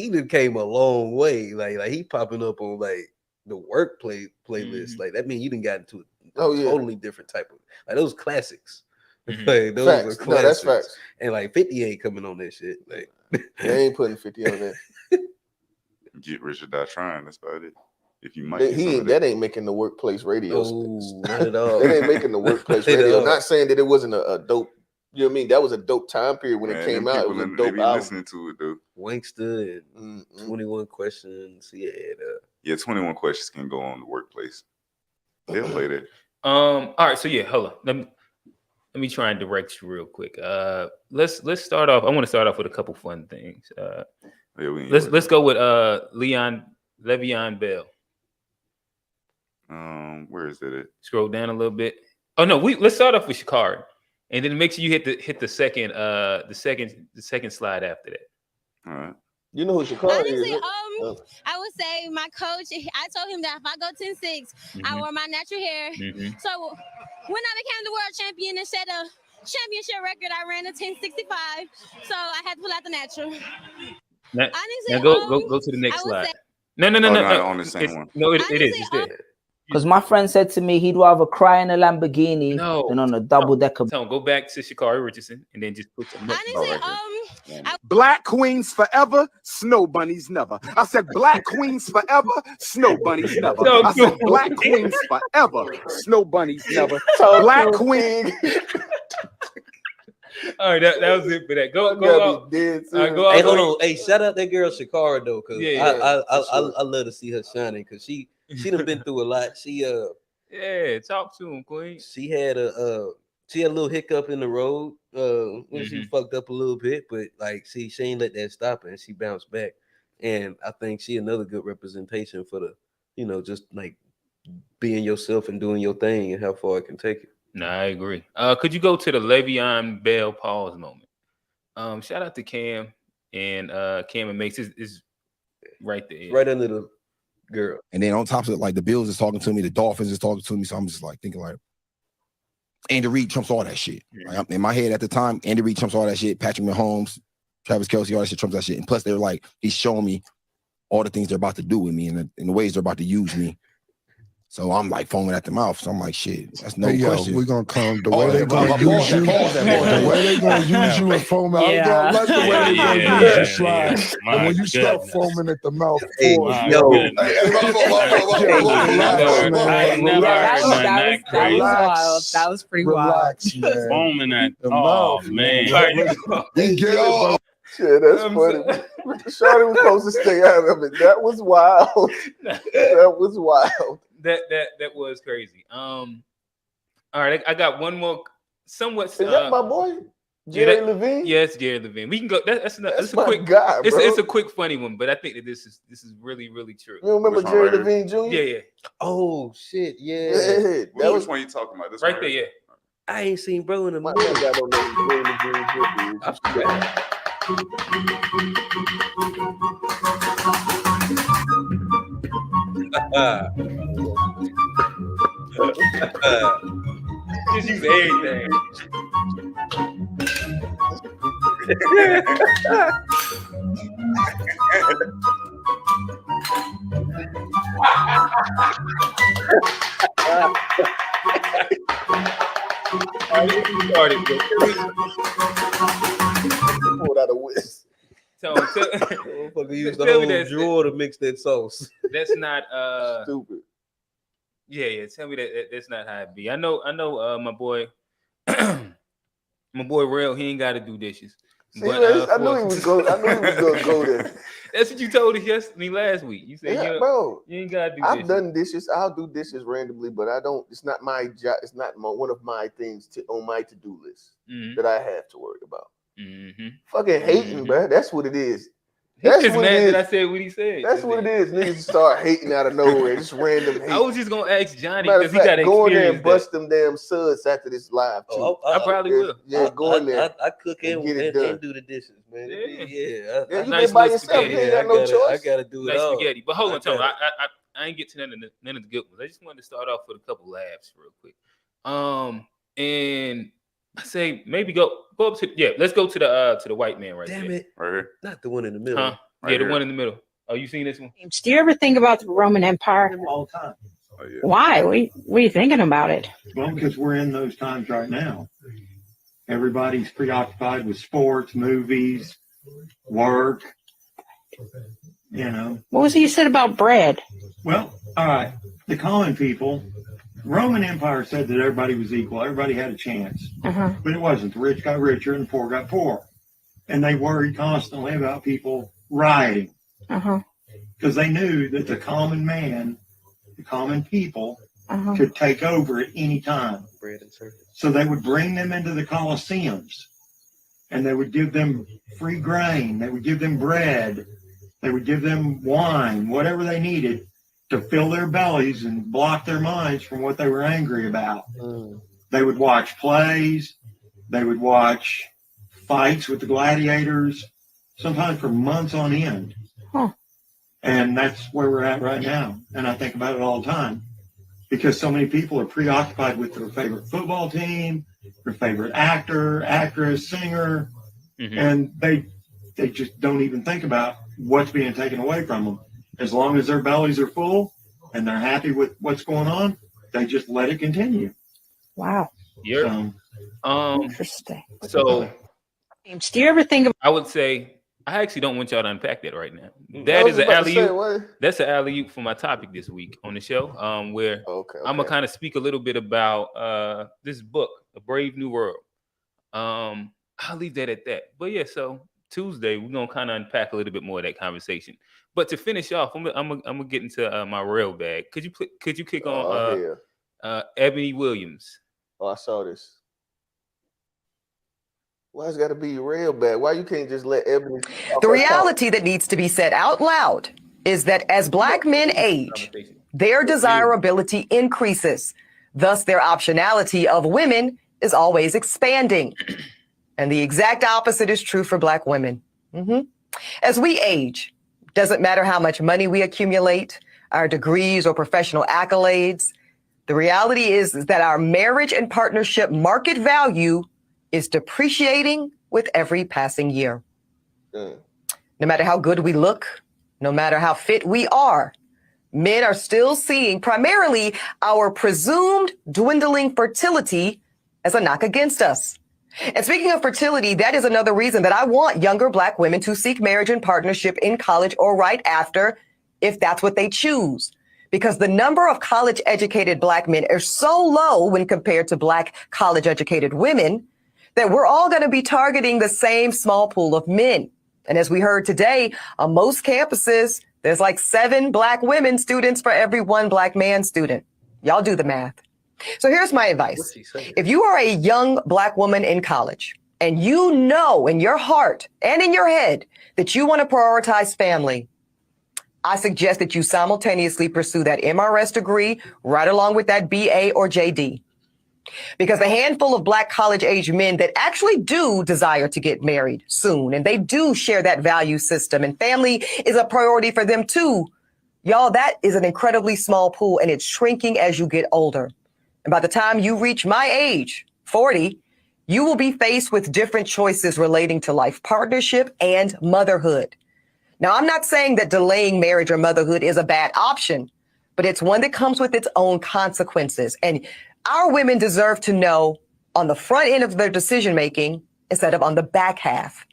[SPEAKER 1] done came a long way. Like he popping up on like the work playlist. Like that means you done got into a totally different type of like those classics. Like those are classics.
[SPEAKER 4] No, that's facts.
[SPEAKER 1] And like 50 ain't coming on that shit. Like
[SPEAKER 4] they ain't putting 50 on that.
[SPEAKER 3] Get rich or die trying. That's about it. If you might,
[SPEAKER 4] that ain't making the workplace radio.
[SPEAKER 1] Not at all.
[SPEAKER 4] That ain't making the workplace radio. Not saying that it wasn't a dope. You know what I mean? That was a dope time period when it came out. It was a dope album.
[SPEAKER 3] Listening to it though.
[SPEAKER 1] Wankster and 21 Questions.
[SPEAKER 3] Yeah, 21 Questions can go on the workplace. They'll play that.
[SPEAKER 2] All right. So yeah, hold on. Let me try and direct you real quick. Let's start off. I want to start off with a couple fun things. Let's go with Le'Veon Bell.
[SPEAKER 3] Where is that at?
[SPEAKER 2] Scroll down a little bit. Oh no, let's start off with Shakari, and then make sure you hit the second slide after that.
[SPEAKER 3] All right.
[SPEAKER 4] You know who Shakari
[SPEAKER 8] Honestly,
[SPEAKER 4] is?
[SPEAKER 8] I would say my coach. I told him that if I go 10-6, I wear my natural hair. So when I became the world champion, instead of championship record, I ran a 10.65. So I had to pull out the natural.
[SPEAKER 2] Now go to the next slide. No.
[SPEAKER 3] On the same one.
[SPEAKER 2] No, it is. It's there.
[SPEAKER 5] Because my friend said to me he'd rather cry in a Lamborghini than on a double-decker.
[SPEAKER 2] So go back to Shakari Richardson and then just put some.
[SPEAKER 8] Honestly,
[SPEAKER 10] Black queens forever, snow bunnies never. I said black queens forever, snow bunnies never. I said black queens forever, snow bunnies never. Black queen.
[SPEAKER 2] All right, that was it for that. Go out.
[SPEAKER 1] Hey, hold on. Hey, shout out that girl Shakara though, because I love to see her shining because she done been through a lot. She
[SPEAKER 2] talk to him, Queen.
[SPEAKER 1] She had a little hiccup in the road when she fucked up a little bit, but like she ain't let that stop her and she bounced back. And I think she another good representation for the, just like being yourself and doing your thing and how far it can take you.
[SPEAKER 2] No, I agree. Could you go to the Le'Veon Bell pause moment? Shout out to Cam and Cam and Mace is right there.
[SPEAKER 1] Right under the girl.
[SPEAKER 11] And then on top of it, like the Bills is talking to me, the Dolphins is talking to me. So I'm just like thinking like Andy Reid trumps all that shit. Like, in my head at the time, Andy Reid trumps all that shit. Patrick Mahomes, Travis Kelce, all that shit trumps that shit. And plus, they were like, he's showing me all the things they're about to do with me and the ways they're about to use me. So I'm like foaming at the mouth. So I'm like, shit, that's no question.
[SPEAKER 12] We're gonna come the way they're gonna use you. The way they're gonna use you and foam out. I like the way they're gonna use you, Slide. And when you start foaming at the mouth,
[SPEAKER 13] that was pretty wild.
[SPEAKER 12] Foaming at
[SPEAKER 13] the mouth,
[SPEAKER 12] man.
[SPEAKER 4] Yeah, that's funny. Shawty was supposed to stay out of it. That was wild. That was wild.
[SPEAKER 2] That was crazy. All right, I got one more. Somewhat.
[SPEAKER 4] Is that my boy, Jerry Levine?
[SPEAKER 2] Yeah, it's Jerry Levine. We can go. That's a quick
[SPEAKER 4] guy.
[SPEAKER 2] It's a quick funny one, but I think that this is really true.
[SPEAKER 4] You remember Jerry Levine Jr.?
[SPEAKER 2] Yeah.
[SPEAKER 1] Oh shit, yeah.
[SPEAKER 3] That was one you talking about. This
[SPEAKER 2] right there, yeah.
[SPEAKER 1] I ain't seen bro in a minute.
[SPEAKER 4] I don't know Jerry Levine Jr.
[SPEAKER 2] Just use everything.
[SPEAKER 4] Pulled out a whisk.
[SPEAKER 2] So
[SPEAKER 1] motherfucker used the whole drawer to mix that sauce.
[SPEAKER 2] That's not
[SPEAKER 4] stupid.
[SPEAKER 2] Yeah. Tell me that's not how it be. I know. My boy, Rail, he ain't got to do dishes.
[SPEAKER 4] See, I knew he was going. I knew he was going to go there.
[SPEAKER 2] That's what you told us last week. You said,
[SPEAKER 4] bro,
[SPEAKER 2] you ain't gotta do.
[SPEAKER 4] I've done dishes. I'll do dishes randomly, but I don't. It's not my job. It's not one of my things on my to-do list that I have to worry about. Fucking hating, bro. That's what it is.
[SPEAKER 2] That's just mad that I said what he said.
[SPEAKER 4] That's what it is. Niggas start hating out of nowhere. Just random hate.
[SPEAKER 2] I was just gonna ask Johnny
[SPEAKER 4] because
[SPEAKER 2] he got to
[SPEAKER 4] go in there and bust them damn suds after this live. Too.
[SPEAKER 2] I probably will.
[SPEAKER 4] Yeah, go in there.
[SPEAKER 1] I cook and
[SPEAKER 4] get it done.
[SPEAKER 1] And do the dishes, man.
[SPEAKER 4] Yeah, you been by yourself. You ain't got no choice.
[SPEAKER 1] I gotta do it
[SPEAKER 2] nice
[SPEAKER 1] all.
[SPEAKER 2] Spaghetti. But hold on, Tom. I ain't get to none of the good ones. I just wanted to start off with a couple laughs real quick. And I say maybe go up to let's go to the white man right there.
[SPEAKER 1] Damn it.
[SPEAKER 3] Right here.
[SPEAKER 1] Not the one in the middle.
[SPEAKER 2] Huh?
[SPEAKER 3] Right
[SPEAKER 2] the
[SPEAKER 3] here.
[SPEAKER 2] one in the middle. Oh, you seen this one?
[SPEAKER 14] Do you ever think about the Roman Empire?
[SPEAKER 9] All the time.
[SPEAKER 3] Oh, yeah.
[SPEAKER 14] Why? What are you thinking about it?
[SPEAKER 9] Well, because we're in those times right now. Everybody's preoccupied with sports, movies, work. You know.
[SPEAKER 14] What was it you said about bread?
[SPEAKER 9] Well, all right. The common people, Roman Empire said that everybody was equal. Everybody had a chance. But it wasn't. The rich got richer and the poor got poorer. And they worried constantly about people rioting. Because they knew that the common man, the common people, could take over at any time. So they would bring them into the Colosseums and they would give them free grain. They would give them bread. They would give them wine, whatever they needed to fill their bellies and block their minds from what they were angry about. They would watch plays. They would watch fights with the gladiators, sometimes for months on end. And that's where we're at right now. And I think about it all the time because so many people are preoccupied with their favorite football team, their favorite actor, actress, singer, and they just don't even think about what's being taken away from them. As long as their bellies are full and they're happy with what's going on, they just let it continue.
[SPEAKER 14] Wow.
[SPEAKER 2] Yeah.
[SPEAKER 14] Interesting.
[SPEAKER 2] So,
[SPEAKER 14] do you ever think of?
[SPEAKER 2] I would say I actually don't want y'all to unpack that right now. That is an alley-oop. That's an alley-oop for my topic this week on the show, where I'm gonna kind of speak a little bit about this book, A Brave New World. I'll leave that at that. But yeah, so Tuesday we're gonna kind of unpack a little bit more of that conversation. But to finish off, I'm gonna get into my rail bag. Could you kick on Ebony Williams?
[SPEAKER 4] Oh, I saw this. Why it's got to be real bad? Why you can't just let Ebony?
[SPEAKER 15] The reality that needs to be said out loud is that as Black men age, their desirability increases. Thus, their optionality of women is always expanding. And the exact opposite is true for Black women. As we age, doesn't matter how much money we accumulate, our degrees or professional accolades, the reality is that our marriage and partnership market value is depreciating with every passing year. No matter how good we look, no matter how fit we are, men are still seeing primarily our presumed dwindling fertility as a knock against us. And speaking of fertility, that is another reason that I want younger Black women to seek marriage and partnership in college or right after, if that's what they choose. Because the number of college-educated Black men are so low when compared to Black college-educated women that we're all going to be targeting the same small pool of men. And as we heard today, on most campuses, there's like 7 Black women students for every 1 Black man student. Y'all do the math. So here's my advice. If you are a young Black woman in college and you know in your heart and in your head that you want to prioritize family, I suggest that you simultaneously pursue that MRS degree right along with that BA or JD. Because the handful of Black college-age men that actually do desire to get married soon, and they do share that value system, and family is a priority for them too, y'all, that is an incredibly small pool, and it's shrinking as you get older. And by the time you reach my age, 40, you will be faced with different choices relating to life partnership and motherhood. Now, I'm not saying that delaying marriage or motherhood is a bad option, but it's one that comes with its own consequences. And our women deserve to know on the front end of their decision-making instead of on the back half.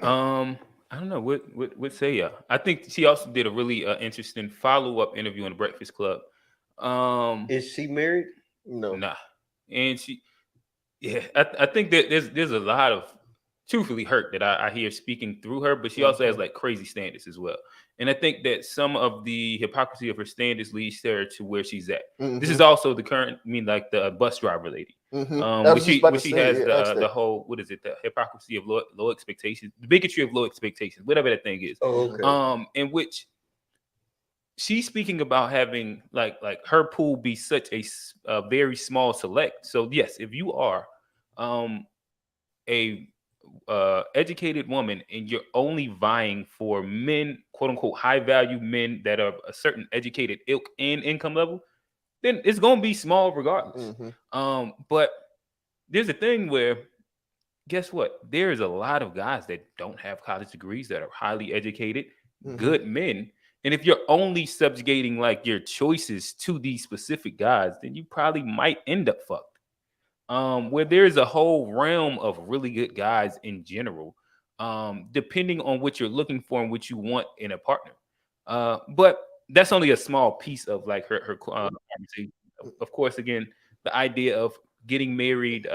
[SPEAKER 2] I don't know. What say y'all? I think she also did a really interesting follow-up interview on the Breakfast Club.
[SPEAKER 1] Is she married?
[SPEAKER 4] No.
[SPEAKER 2] Nah. And Yeah, I think that there's a lot of truthfully hurt that I hear speaking through her, but she also has like crazy standards as well. And I think that some of the hypocrisy of her standards leads her to where she's at. This is also the current, like the bus driver lady. Which she has the whole, what is it, the hypocrisy of low expectations, the bigotry of low expectations, whatever that thing is.
[SPEAKER 1] Oh, okay.
[SPEAKER 2] In which she's speaking about having like her pool be such a very small select. So yes, if you are a educated woman and you're only vying for men, quote unquote, high value men that are a certain educated ilk and income level, then it's gonna be small regardless. But there's a thing where, guess what? There's a lot of guys that don't have college degrees that are highly educated, good men. And if you're only subjugating like your choices to these specific guys, then you probably might end up fucked. Where there's a whole realm of really good guys in general, depending on what you're looking for and what you want in a partner. But that's only a small piece of like her conversation. Of course, again, the idea of getting married.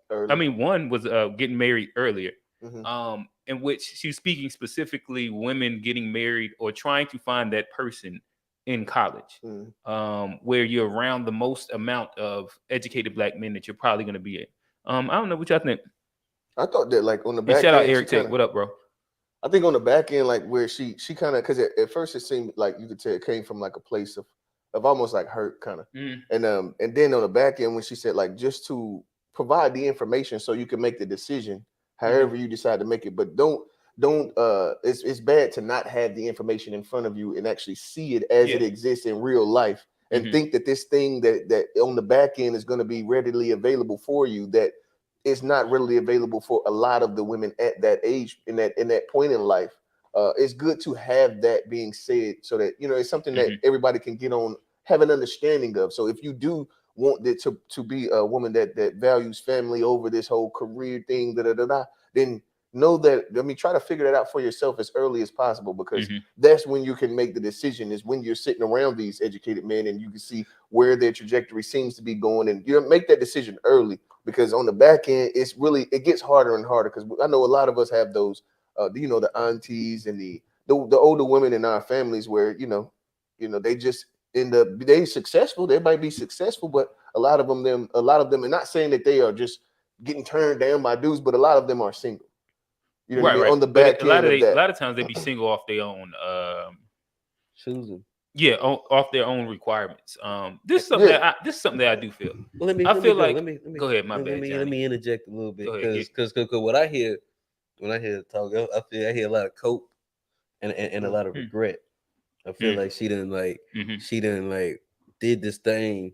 [SPEAKER 2] One was getting married earlier, in which she was speaking specifically women getting married or trying to find that person in college, where you're around the most amount of educated black men that you're probably going to be in. I don't know what y'all think.
[SPEAKER 4] I thought that like on the back end.
[SPEAKER 2] Shout out Eric Tate. What up, bro?
[SPEAKER 4] I think on the back end, like where she kind of, because at first it seemed like you could tell it came from like a place of almost like hurt kind of, and then on the back end when she said like just to provide the information so you can make the decision however you decide to make it, but don't it's bad to not have the information in front of you and actually see it as it exists in real life and think that this thing that on the back end is going to be readily available for you, that it's not readily available for a lot of the women at that age, in that point in life. It's good to have that being said so that it's something that everybody can get on, have an understanding of. So if you do want it to be a woman that values family over this whole career thing, then know that, try to figure that out for yourself as early as possible, because that's when you can make the decision, is when you're sitting around these educated men and you can see where their trajectory seems to be going, and make that decision early, because on the back end, it gets harder and harder, because I know a lot of us have those, the aunties and the older women in our families where, they just end up, they successful, they might be successful, but a lot of them, and not saying that they are just getting turned down by dudes, but a lot of them are single.
[SPEAKER 2] Right.
[SPEAKER 4] On the back end of that.
[SPEAKER 2] A lot of times they be single off their own
[SPEAKER 1] choosing.
[SPEAKER 2] Yeah, off their own requirements. This is something that I do feel.
[SPEAKER 1] Well,
[SPEAKER 2] go ahead. My bad.
[SPEAKER 1] Let me interject a little bit, because what I hear when I hear talk, I hear a lot of cope and a lot of regret. I feel like she didn't did this thing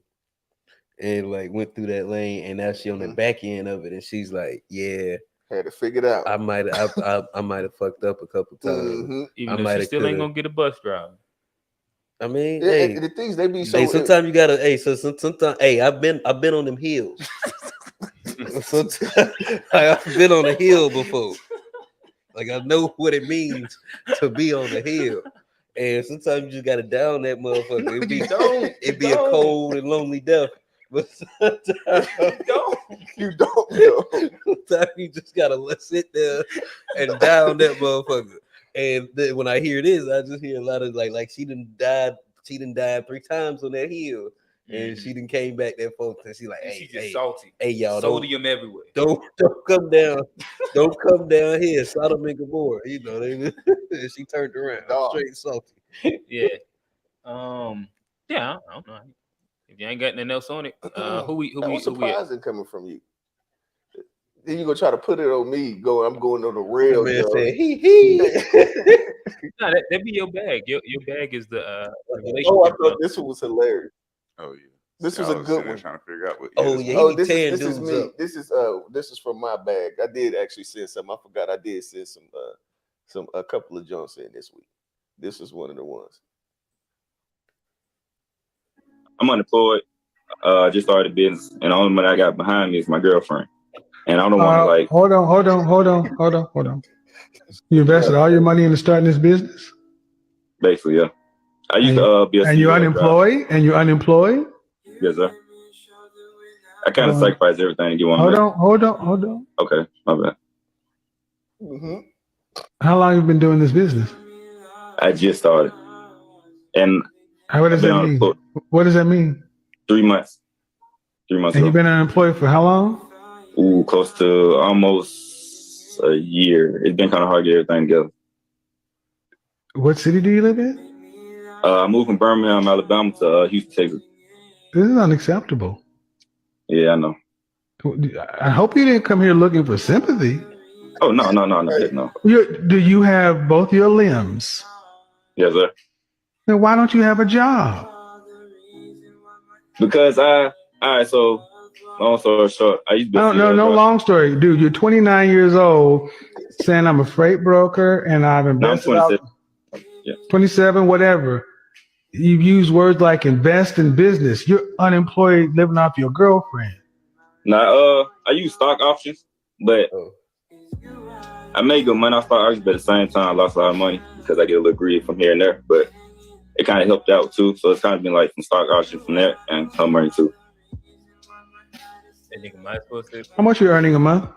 [SPEAKER 1] and like went through that lane, and now she on the back end of it, and she's like,
[SPEAKER 4] had to figure it out.
[SPEAKER 1] I might have fucked up a couple times.
[SPEAKER 2] Even though she still ain't gonna get a bus driver.
[SPEAKER 1] I mean,
[SPEAKER 4] the things they be so.
[SPEAKER 1] Hey, sometimes you gotta. Sometimes. I've been on them hills. I've been on a hill before. Like I know what it means to be on the hill, and sometimes you just gotta down that motherfucker. It'd be a cold and lonely death. But sometimes you don't. Sometimes you just gotta sit there and down that motherfucker. And then when I hear this, I just hear a lot of like she done died 3 times on that hill, and she done came back there, folks, and she like, hey,
[SPEAKER 2] salty.
[SPEAKER 1] Hey, y'all,
[SPEAKER 2] sodium everywhere.
[SPEAKER 1] Don't come down. Don't come down here, Sodom and Gomorrah. She turned around, straight salty.
[SPEAKER 2] Yeah. Yeah, I don't know. If you ain't got nothing else on it, who
[SPEAKER 4] surprising coming from you. Then you gonna try to put it on me? I'm going on the rail.
[SPEAKER 1] Man said, he.
[SPEAKER 2] No, that be your bag. Your bag is the relationship.
[SPEAKER 4] Oh, I thought this one was hilarious.
[SPEAKER 3] Oh yeah,
[SPEAKER 4] this was a good one.
[SPEAKER 3] Trying to figure out what.
[SPEAKER 4] This is me. This is from my bag. I did actually send some. I forgot I did send a couple of joints in this week. This is one of the ones.
[SPEAKER 16] I'm unemployed. Just started a business, and the only one I got behind me is my girlfriend. And I don't want to
[SPEAKER 17] Hold on. You invested all your money into starting this business?
[SPEAKER 16] Basically, yeah. I used to be a.
[SPEAKER 17] And you're unemployed?
[SPEAKER 16] Yes, sir. I kind of sacrifice everything to get one.
[SPEAKER 17] Hold on.
[SPEAKER 16] Okay, my bad.
[SPEAKER 4] Mm-hmm.
[SPEAKER 17] How long have you been doing this business?
[SPEAKER 16] I just started. And
[SPEAKER 17] what does that mean? What does that mean?
[SPEAKER 16] 3 months. 3 months
[SPEAKER 17] And
[SPEAKER 16] ago.
[SPEAKER 17] you've been unemployed for how long?
[SPEAKER 16] Ooh, close to almost a year. It's been kind of hard to get everything together.
[SPEAKER 17] What city do you live in?
[SPEAKER 16] I moved from Birmingham, Alabama to Houston, Texas.
[SPEAKER 17] This is unacceptable.
[SPEAKER 16] Yeah, I know.
[SPEAKER 17] I hope you didn't come here looking for sympathy.
[SPEAKER 16] Oh, no.
[SPEAKER 17] Do you have both your limbs?
[SPEAKER 16] Yes, sir.
[SPEAKER 17] Then why don't you have a job?
[SPEAKER 16] Because so long story short, I used to be
[SPEAKER 17] no long story. Dude, you're 29 years old saying I'm a freight broker and I've invested.
[SPEAKER 16] No, I'm 27. Yeah.
[SPEAKER 17] 27, whatever. You've used words like invest in business. You're unemployed living off your girlfriend.
[SPEAKER 16] Now, I use stock options, but I made good money off stock options, but at the same time, I lost a lot of money because I get a little greedy from here and there. But it kind of helped out too. So it's kind of been like some stock options from that and some money too.
[SPEAKER 17] How much are you earning a month?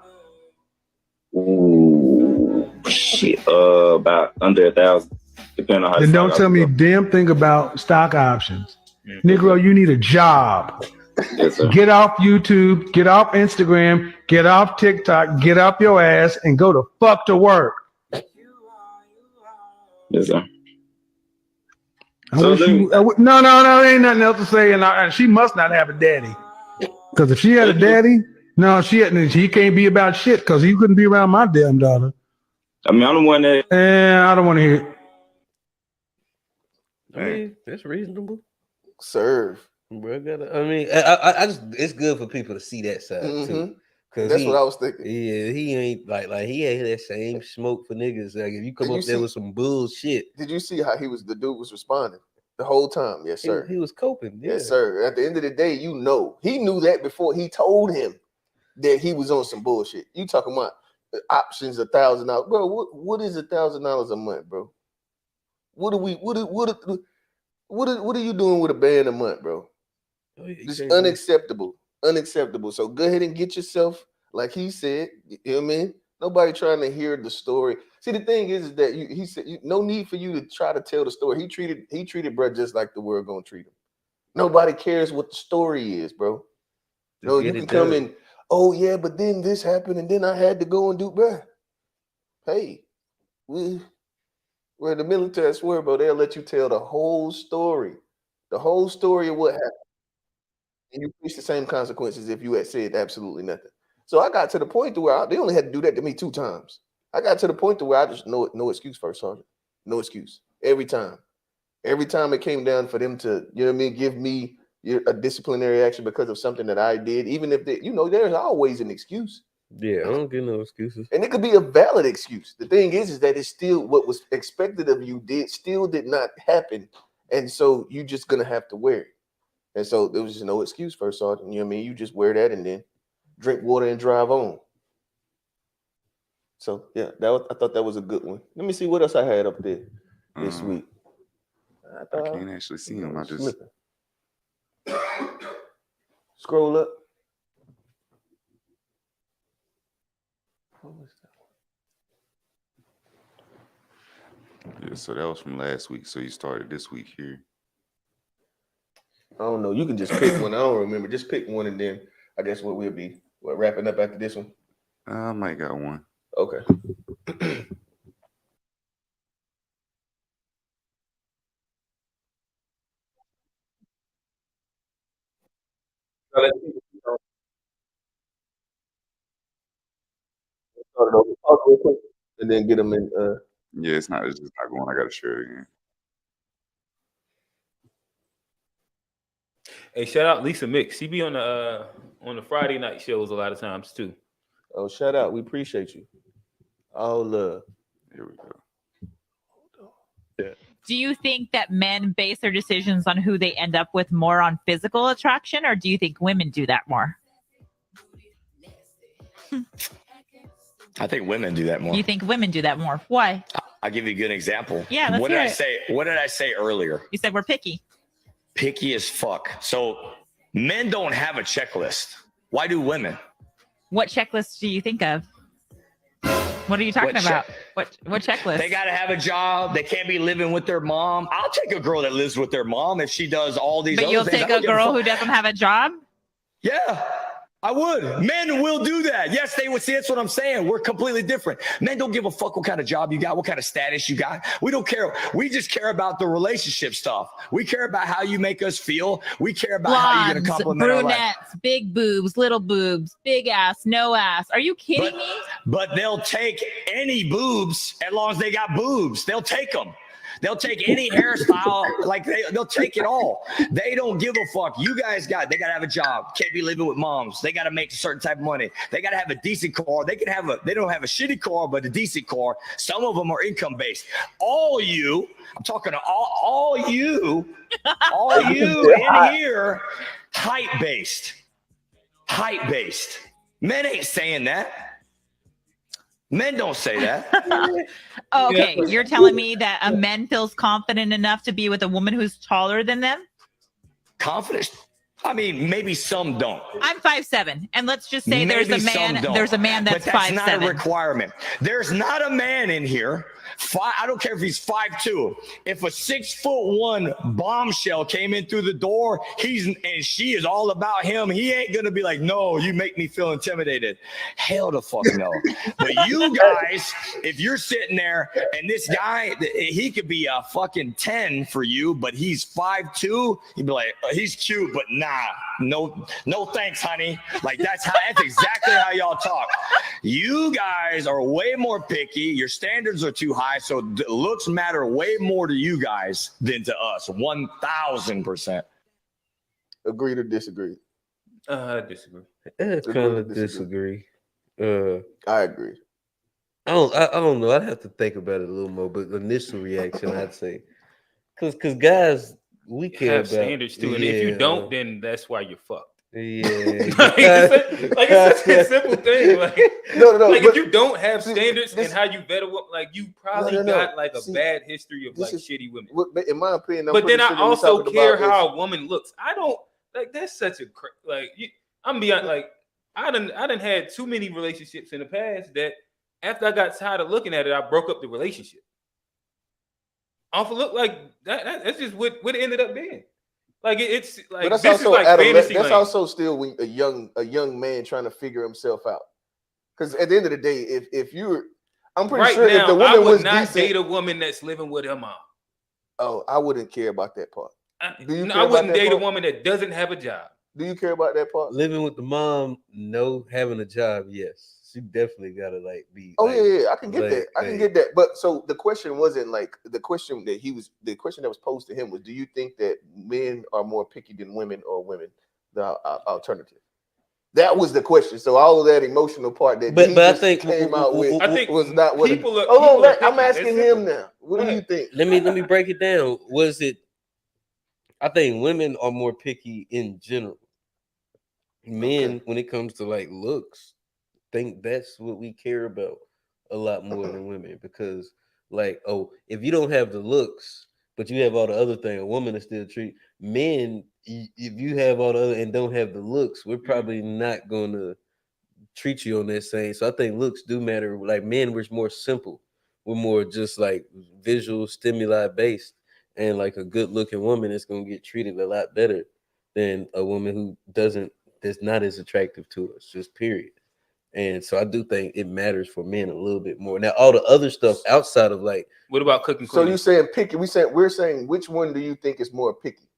[SPEAKER 16] Ooh, shit. About under 1,000, depending on how.
[SPEAKER 17] Then don't tell me a damn thing about stock options. Negro, you need a job.
[SPEAKER 16] Yes, sir.
[SPEAKER 17] Get off YouTube, get off Instagram, get off TikTok, get up your ass and go the fuck to work.
[SPEAKER 16] Yes, sir.
[SPEAKER 17] No, there ain't nothing else to say. And she must not have a daddy. Because if she had a daddy, no, she can't be about shit because he couldn't be around my damn daughter.
[SPEAKER 16] I mean, I'm the one that.
[SPEAKER 17] I don't want to hear it.
[SPEAKER 1] I mean, that's reasonable.
[SPEAKER 4] Serve.
[SPEAKER 1] Bro, I just it's good for people to see that side too. Cause
[SPEAKER 4] that's what I was thinking.
[SPEAKER 1] Yeah, he ain't like he ain't that same smoke for niggas. Like if you come up there with some bullshit.
[SPEAKER 4] Did you see how the dude was responding the whole time? Yes, sir.
[SPEAKER 1] He was coping. Yeah.
[SPEAKER 4] Yes, sir. At the end of the day, he knew that before he told him that he was on some bullshit. You talking about options $1,000, bro? What is $1,000 a month, bro? What are you doing with a band a month, bro? It's unacceptable. Unacceptable. So go ahead and get yourself, like he said, you know what I mean? Nobody trying to hear the story. See, the thing is that he said no need for you to try to tell the story. He treated bro just like the world gonna treat him. Nobody cares what the story is, bro. No, you can come in, oh yeah, but then this happened and then I had to go and do, bro. Hey, we're in the military, I swear, bro, they'll let you tell the whole story. The whole story of what happened. And you face the same consequences if you had said absolutely nothing. So I got to the point to where they only had to do that to me 2 times. I got to the point to where I just no excuse first, Sergeant. No excuse. Every time. Every time it came down for them to, you know what I mean, give me a disciplinary action because of something that I did, even if there's always an excuse.
[SPEAKER 1] Yeah, I don't get no excuses.
[SPEAKER 4] And it could be a valid excuse. The thing is that it's still what was expected of you did not happen. And so you're just gonna have to wear it. And so there was just no excuse first, Sergeant. You know what I mean? You just wear that and then drink water and drive on. So yeah, I thought that was a good one. Let me see what else I had up there this week.
[SPEAKER 3] I can't actually see him. I just
[SPEAKER 4] scroll up. What was that?
[SPEAKER 3] Yeah, so that was from last week. So you started this week here.
[SPEAKER 4] I don't know. You can just pick one. I don't remember. Just pick one, and then I guess what we'll be wrapping up after this one.
[SPEAKER 3] I might got one.
[SPEAKER 4] Okay. And then get them in.
[SPEAKER 3] Yeah, it's just not going. I got to share it again.
[SPEAKER 2] Hey, shout out Lisa Mix. She be on the Friday night shows a lot of times too.
[SPEAKER 4] Oh, shout out. We appreciate you. All love.
[SPEAKER 3] Here we go.
[SPEAKER 18] Yeah. Do you think that men base their decisions on who they end up with more on physical attraction, or do you think women do that more?
[SPEAKER 19] I think women do that more.
[SPEAKER 18] You think women do that more? Why?
[SPEAKER 19] I'll give you a good example.
[SPEAKER 18] Yeah, let's
[SPEAKER 19] what
[SPEAKER 18] hear
[SPEAKER 19] did I
[SPEAKER 18] it.
[SPEAKER 19] say? What did I say earlier?
[SPEAKER 18] You said we're picky.
[SPEAKER 19] Picky as fuck. So men don't have a checklist. Why do women?
[SPEAKER 18] What checklist do you think of? What are you talking about? What checklist?
[SPEAKER 19] They got to have a job. They can't be living with their mom. I'll take a girl that lives with their mom if she does all these.
[SPEAKER 18] But you'll
[SPEAKER 19] things.
[SPEAKER 18] take a girl who doesn't have a job?
[SPEAKER 19] Yeah, I would. Men will do that. Yes, they would. See, that's what I'm saying. We're completely different. Men don't give a fuck what kind of job you got, what kind of status you got. We don't care. We just care about the relationship stuff. We care about how you make us feel. We care about how you're going to compliment our life.
[SPEAKER 18] Brunettes, big boobs, little boobs, big ass, no ass. Are you kidding me?
[SPEAKER 19] But they'll take any boobs as long as they got boobs. They'll take them. They'll take any hairstyle, like they'll take it all. They don't give a fuck. You guys they got to have a job. Can't be living with moms. They got to make a certain type of money. They got to have a decent car. They don't have a shitty car, but a decent car. Some of them are income based. All you, I'm talking to all you in here, height based. Men ain't saying that. Men don't say that.
[SPEAKER 18] Okay, you're telling me that a man feels confident enough to be with a woman who's taller than them?
[SPEAKER 19] Confident? I mean, maybe some don't.
[SPEAKER 18] I'm 5'7", and let's just say there's a man that's 5'7".
[SPEAKER 19] But that's not a requirement. There's not a man in here. I don't care if he's 5'2". If a 6'1" bombshell came in through the door, and she is all about him, he ain't gonna be like, no, you make me feel intimidated. Hell the fuck no. But you guys, if you're sitting there and this guy, he could be a fucking 10 for you, but he's 5'2", you'd be like, he's cute, but no thanks, honey. Like that's exactly how y'all talk. You guys are way more picky. Your standards are too high, so looks matter way more to you guys than to us. 1,000%.
[SPEAKER 4] Agree to disagree?
[SPEAKER 2] Disagree.
[SPEAKER 1] Kind of disagree.
[SPEAKER 4] I agree.
[SPEAKER 1] I don't know. I'd have to think about it a little more, but initial reaction, I'd say, because guys, we care
[SPEAKER 2] have
[SPEAKER 1] about
[SPEAKER 2] standards too, and if you don't, then that's why you're fucked.
[SPEAKER 1] Yeah,
[SPEAKER 2] it's a simple thing. Like, if you don't have standards and how you better, like you probably got like a bad history of like shitty women.
[SPEAKER 4] In my opinion,
[SPEAKER 2] but then I also care how a woman looks. I don't like that's such a I'm beyond like I done had too many relationships in the past that after I got tired of looking at it, I broke up the relationship. Off look like that's just what it ended up being. Like it's like
[SPEAKER 4] but that's
[SPEAKER 2] this
[SPEAKER 4] also
[SPEAKER 2] is like fantasy.
[SPEAKER 4] That's also still a young man trying to figure himself out. Because at the end of the day, if you're, I'm pretty sure
[SPEAKER 2] now,
[SPEAKER 4] if the woman
[SPEAKER 2] I would
[SPEAKER 4] was
[SPEAKER 2] not
[SPEAKER 4] decent,
[SPEAKER 2] date a woman that's living with her mom.
[SPEAKER 4] Oh, I wouldn't care about that part.
[SPEAKER 2] I wouldn't date a woman that doesn't have a job.
[SPEAKER 4] Do you care about that part?
[SPEAKER 1] Living with the mom, no. Having a job, yes. She definitely gotta like be.
[SPEAKER 4] Oh
[SPEAKER 1] like,
[SPEAKER 4] yeah, I can get that. I can get that. But so the question wasn't like the question that was posed to him was, do you think that men are more picky than women or women the alternative? That was the question. So all of that emotional part that
[SPEAKER 1] but I think
[SPEAKER 4] came out with,
[SPEAKER 1] I think
[SPEAKER 4] was not what. I'm asking him now. What do you think?
[SPEAKER 1] Let me break it down. Was it? I think women are more picky in general. Men, when it comes to like looks, think that's what we care about a lot more than women, because like, oh, if you don't have the looks but you have all the other things, a woman is still treat men. If you have all the other and don't have the looks, we're probably not gonna treat you on that same. So I think looks do matter. Like men, we're more simple. We're more just like visual stimuli based, and like a good looking woman is gonna get treated a lot better than a woman who that's not as attractive to us, just period. And so I do think it matters for men a little bit more. Now, all the other stuff outside of like,
[SPEAKER 2] what about cooking?
[SPEAKER 4] So you saying picky? We're saying which one do you think is more picky,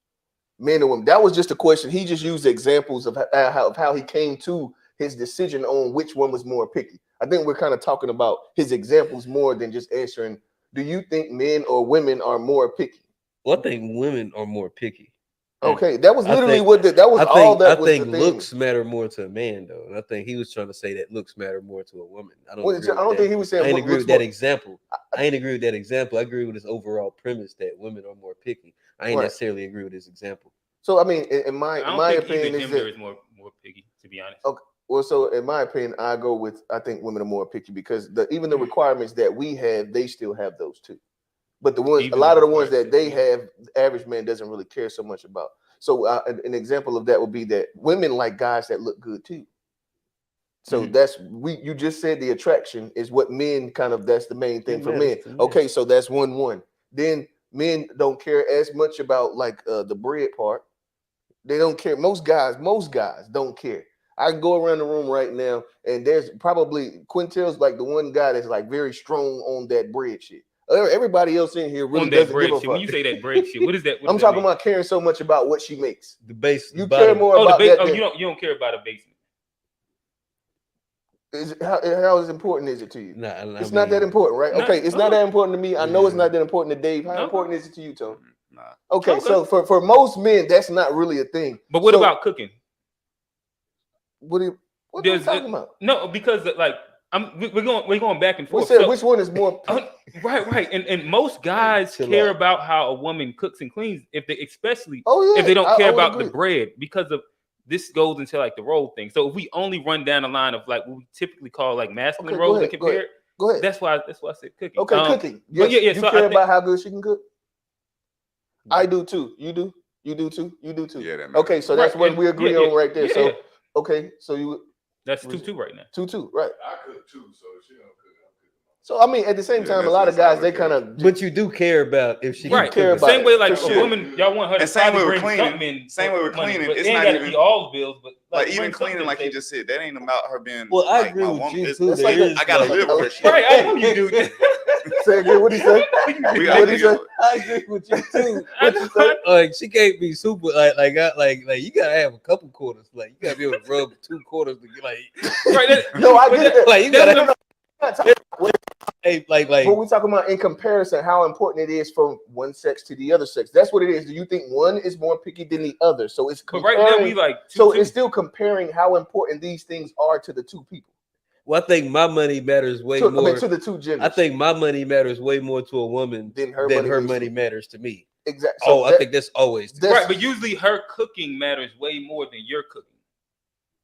[SPEAKER 4] men or women? That was just a question. He just used examples of how he came to his decision on which one was more picky. I think we're kind of talking about his examples more than just answering, do you think men or women are more picky?
[SPEAKER 1] Well, I think women are more picky.
[SPEAKER 4] Okay, that was literally
[SPEAKER 1] I think looks matter more to a man, though. And I think he was trying to say that looks matter more to a woman. I don't think
[SPEAKER 4] he was saying.
[SPEAKER 1] I ain't agree with that example. I ain't agree with that example. I agree with his overall premise that women are more picky. I ain't necessarily agree with his example.
[SPEAKER 4] So I mean, in my opinion,
[SPEAKER 2] is more picky, to be honest.
[SPEAKER 4] Okay. Well, so in my opinion, I think women are more picky because even the requirements that we have, they still have those too. But a lot of the ones that they have, the average man doesn't really care so much about. So an example of that would be that women like guys that look good too. So you just said the attraction is what men that's the main thing for men. Okay, so that's 1-1. Then men don't care as much about like the bread part. They don't care. Most guys don't care. I can go around the room right now, and there's probably Quintel's like the one guy that's like very strong on that bread shit. Everybody else in here really doesn't give a fuck.
[SPEAKER 2] When you say that bread shit, what is that?
[SPEAKER 4] I'm talking about caring so much about what she makes.
[SPEAKER 1] The base.
[SPEAKER 4] You care more about that.
[SPEAKER 2] Oh, you don't care about a basement.
[SPEAKER 4] How important is it to you? It's not that important, right?
[SPEAKER 2] Nah,
[SPEAKER 4] okay, it's not that important to me. I know it's not that important to Dave. How important is it to you, Tony?
[SPEAKER 3] Nah.
[SPEAKER 4] Okay, so for most men, that's not really a thing.
[SPEAKER 2] But what about cooking?
[SPEAKER 4] What are you talking about?
[SPEAKER 2] No, because like we're going back and forth.
[SPEAKER 4] Which one is more?
[SPEAKER 2] Right. And most guys care about how a woman cooks and cleans if they don't care about the bread, because of this goes into like the role thing. So if we only run down the line of like what we typically call like masculine roles and compare,
[SPEAKER 4] go ahead.
[SPEAKER 2] That's why I said cooking.
[SPEAKER 4] Okay, cooking. Yes,
[SPEAKER 2] yeah.
[SPEAKER 4] You
[SPEAKER 2] So
[SPEAKER 4] care about how good she can cook? I do too. You do? You do too? You do too?
[SPEAKER 3] Yeah.
[SPEAKER 4] Okay, so that's what we agree on right there. So okay, so you
[SPEAKER 2] that's 2-2 right now.
[SPEAKER 4] 2-2, right?
[SPEAKER 6] I cook too, so she don't cook.
[SPEAKER 4] So I mean, at the same time, a lot of guys they kind of.
[SPEAKER 1] But you do care about if she
[SPEAKER 4] care about
[SPEAKER 2] same way like a woman, y'all want her to
[SPEAKER 3] same way with
[SPEAKER 2] bring
[SPEAKER 3] cleaning.
[SPEAKER 2] something in.
[SPEAKER 3] Same way with cleaning.
[SPEAKER 2] It's
[SPEAKER 3] It's
[SPEAKER 2] not
[SPEAKER 3] not even
[SPEAKER 2] all the bills, but
[SPEAKER 3] like even cleaning, like you just said, that ain't about her being.
[SPEAKER 1] Well, I
[SPEAKER 3] like
[SPEAKER 1] agree
[SPEAKER 3] my
[SPEAKER 1] with
[SPEAKER 3] woman.
[SPEAKER 1] you too.
[SPEAKER 3] I gotta live with her shit.
[SPEAKER 2] Right, I know you do.
[SPEAKER 4] Say again. What do you say?
[SPEAKER 3] What do you say?
[SPEAKER 1] I agree with you too. What you say? Like she can't be super like you gotta have a couple quarters. Like you gotta be able to rub 2 quarters to get like.
[SPEAKER 2] Right.
[SPEAKER 4] No, I get that.
[SPEAKER 1] Like you gotta. Hey, like
[SPEAKER 4] what we talking about in comparison, how important it is from one sex to the other sex. That's what it is. Do you think one is more picky than the other? So it's comparing,
[SPEAKER 2] but right now we like
[SPEAKER 4] it's still comparing how important these things are to the two people.
[SPEAKER 1] Well, I think my money matters way more.
[SPEAKER 4] I mean, to the two genders.
[SPEAKER 1] I think my money matters way more to a woman than her money matters to me.
[SPEAKER 4] Exactly.
[SPEAKER 1] So I think that's always
[SPEAKER 2] right. But usually her cooking matters way more than your cooking.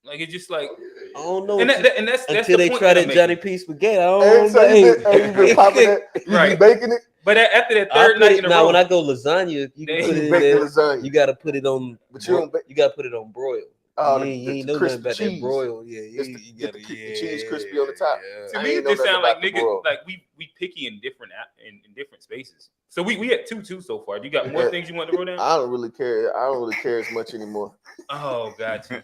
[SPEAKER 2] Like it's just like
[SPEAKER 1] I don't know,
[SPEAKER 2] and that's
[SPEAKER 1] until
[SPEAKER 2] the
[SPEAKER 1] they try that Johnny P spaghetti. I don't
[SPEAKER 4] know. You been popping it,
[SPEAKER 2] right?
[SPEAKER 4] You baking it.
[SPEAKER 2] But after that third night in a row,
[SPEAKER 1] now when I go lasagna, you can put it in there. Lasagna. You got to put it on. But you got to put it on broil.
[SPEAKER 4] Oh,
[SPEAKER 1] you ain't know nothing about that broil. Yeah, you got
[SPEAKER 4] the cheese crispy on the top.
[SPEAKER 2] To me, it just sound like niggas like we picky in different spaces. So we had 2-2 so far. You got more things you want to roll down?
[SPEAKER 4] I don't really care. I don't really care as much anymore.
[SPEAKER 2] Oh, gotcha.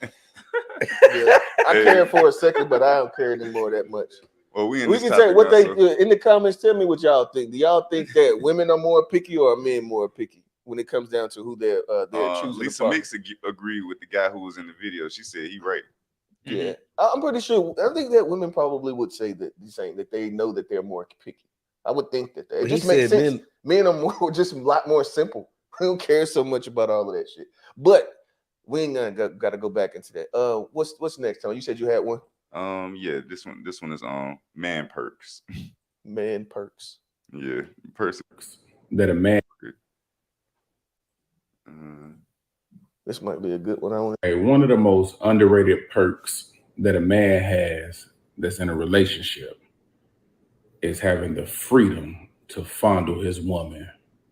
[SPEAKER 4] Yeah, I cared for a second, but I don't care anymore that much.
[SPEAKER 3] Well, we
[SPEAKER 4] can say what they in the comments. Tell me what y'all think. Do y'all think that women are more picky or men more picky when it comes down to who they're choosing?
[SPEAKER 3] Lisa Mix agreed with the guy who was in the video. She said he right.
[SPEAKER 4] Yeah, I'm pretty sure. I think that women probably would say that the same, that they know that they're more picky. I would think that it just makes sense. Men are more just a lot more simple. They don't care so much about all of that shit. But we ain't got to go back into that. What's next, Tony? You said you had one.
[SPEAKER 3] Yeah, this one is man perks.
[SPEAKER 4] Man perks.
[SPEAKER 3] Yeah, perks
[SPEAKER 20] that a man.
[SPEAKER 4] This might be a good one.
[SPEAKER 20] One of the most underrated perks that a man has that's in a relationship is having the freedom to fondle his woman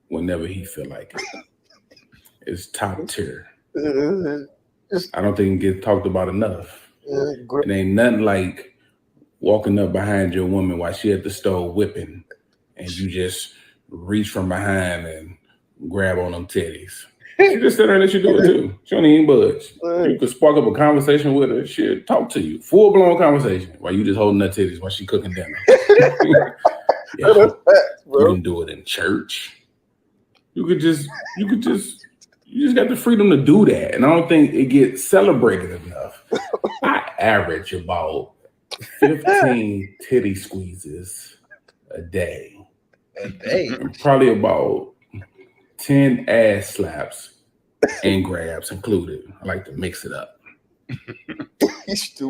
[SPEAKER 20] whenever he feel like it. It's top tier. I don't think it gets talked about enough. It ain't nothing like walking up behind your woman while she at the stove whipping, and you just reach from behind and grab on them titties. She just sit there and let you do it too. She don't even budge. You could spark up a conversation with her. She'll talk to you. Full-blown conversation while you just holding her titties while she cooking dinner. You can do it in church. You just got the freedom to do that. And I don't think it gets celebrated enough. I average about 15 titty squeezes a day. And probably about 10 ass slaps and grabs included. I like to mix it up.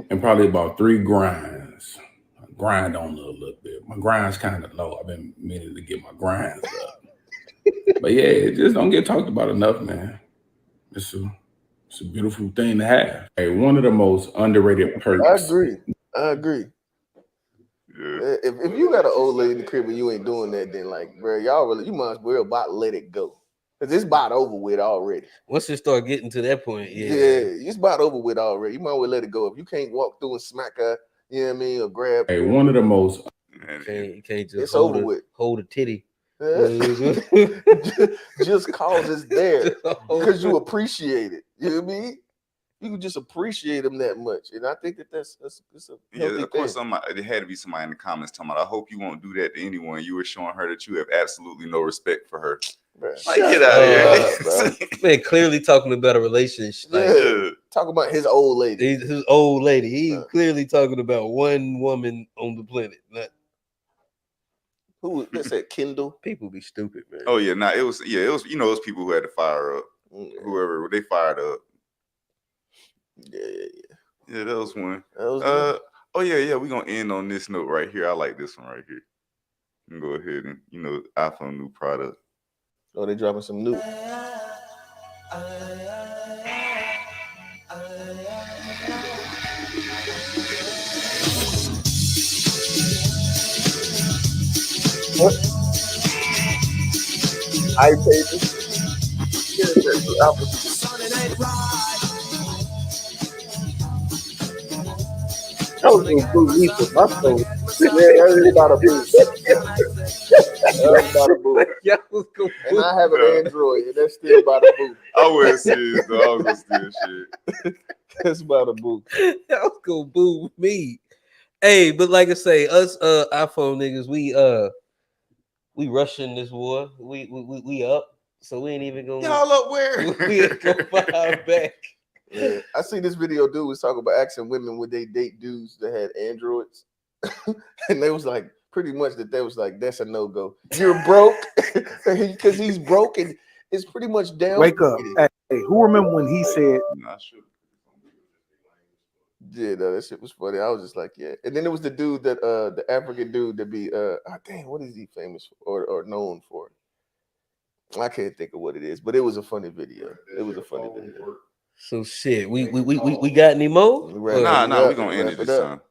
[SPEAKER 20] And probably about 3 grinds. I grind on it a little bit. My grind's kind of low. I've been meaning to get my grinds up. But yeah, it just don't get talked about enough, man. It's a beautiful thing to have. One of the most underrated perks.
[SPEAKER 4] I agree. Yeah. If you got an old lady in the crib and you ain't doing that, then like, bro, you might as well about let it go. Because it's about over with already.
[SPEAKER 1] Once it start getting to that point, yeah,
[SPEAKER 4] it's about over with already. You might well let it go. If you can't walk through and smack her, you know what I mean, or grab.
[SPEAKER 20] Hey, one of the most.
[SPEAKER 1] You can't just
[SPEAKER 4] It's over with.
[SPEAKER 1] Hold a titty.
[SPEAKER 4] Just cause it's there because you appreciate it. You know what I mean? You can just appreciate them that much, and I think that's a healthy
[SPEAKER 3] of course,
[SPEAKER 4] thing.
[SPEAKER 3] there had to be somebody in the comments talking about, I hope you won't do that to anyone. You were showing her that you have absolutely no respect for her. Like, get out of here.
[SPEAKER 1] Man, clearly talking about a relationship. Like,
[SPEAKER 4] talk about his old lady.
[SPEAKER 1] His old lady. He's clearly talking about one woman on the planet. Not
[SPEAKER 4] who that said Kendall.
[SPEAKER 1] People be stupid, man.
[SPEAKER 3] Oh yeah, it was you know, those people who had to fire up. Whoever they fired up. Yeah, that was one. Oh yeah, we're gonna end on this note right here. I like this one right here. You can go ahead and iPhone new product.
[SPEAKER 4] Oh, they dropping some new. What? iPages. I was doing blue leaf with my phone. Yeah, everybody blue. Everybody blue. And I have an Android, and that's still by the boo.
[SPEAKER 3] I wasn't serious though. I was gonna steal shit.
[SPEAKER 4] That's by the boo.
[SPEAKER 1] I was gonna boo me. Hey, but like I say, us iPhone niggas, we rushing this war. We up, so we ain't even gonna.
[SPEAKER 3] Y'all up where?
[SPEAKER 1] We ain't gonna fire back.
[SPEAKER 4] Yeah. I see this video. Dude was talking about asking women would they date dudes that had Androids, and they was like pretty much that was like that's a no go. You're broke because he's broke and it's pretty much down.
[SPEAKER 17] Wake up! Hey, who remember when he said?
[SPEAKER 3] Not sure.
[SPEAKER 4] Yeah, no, that shit was funny. I was just like, yeah. And then there was the dude that the African dude that be dang, what is he famous for or known for? I can't think of what it is, but it was a funny video. It was a funny video.
[SPEAKER 1] So shit, we got any more?
[SPEAKER 3] Nah, we gonna end it this time.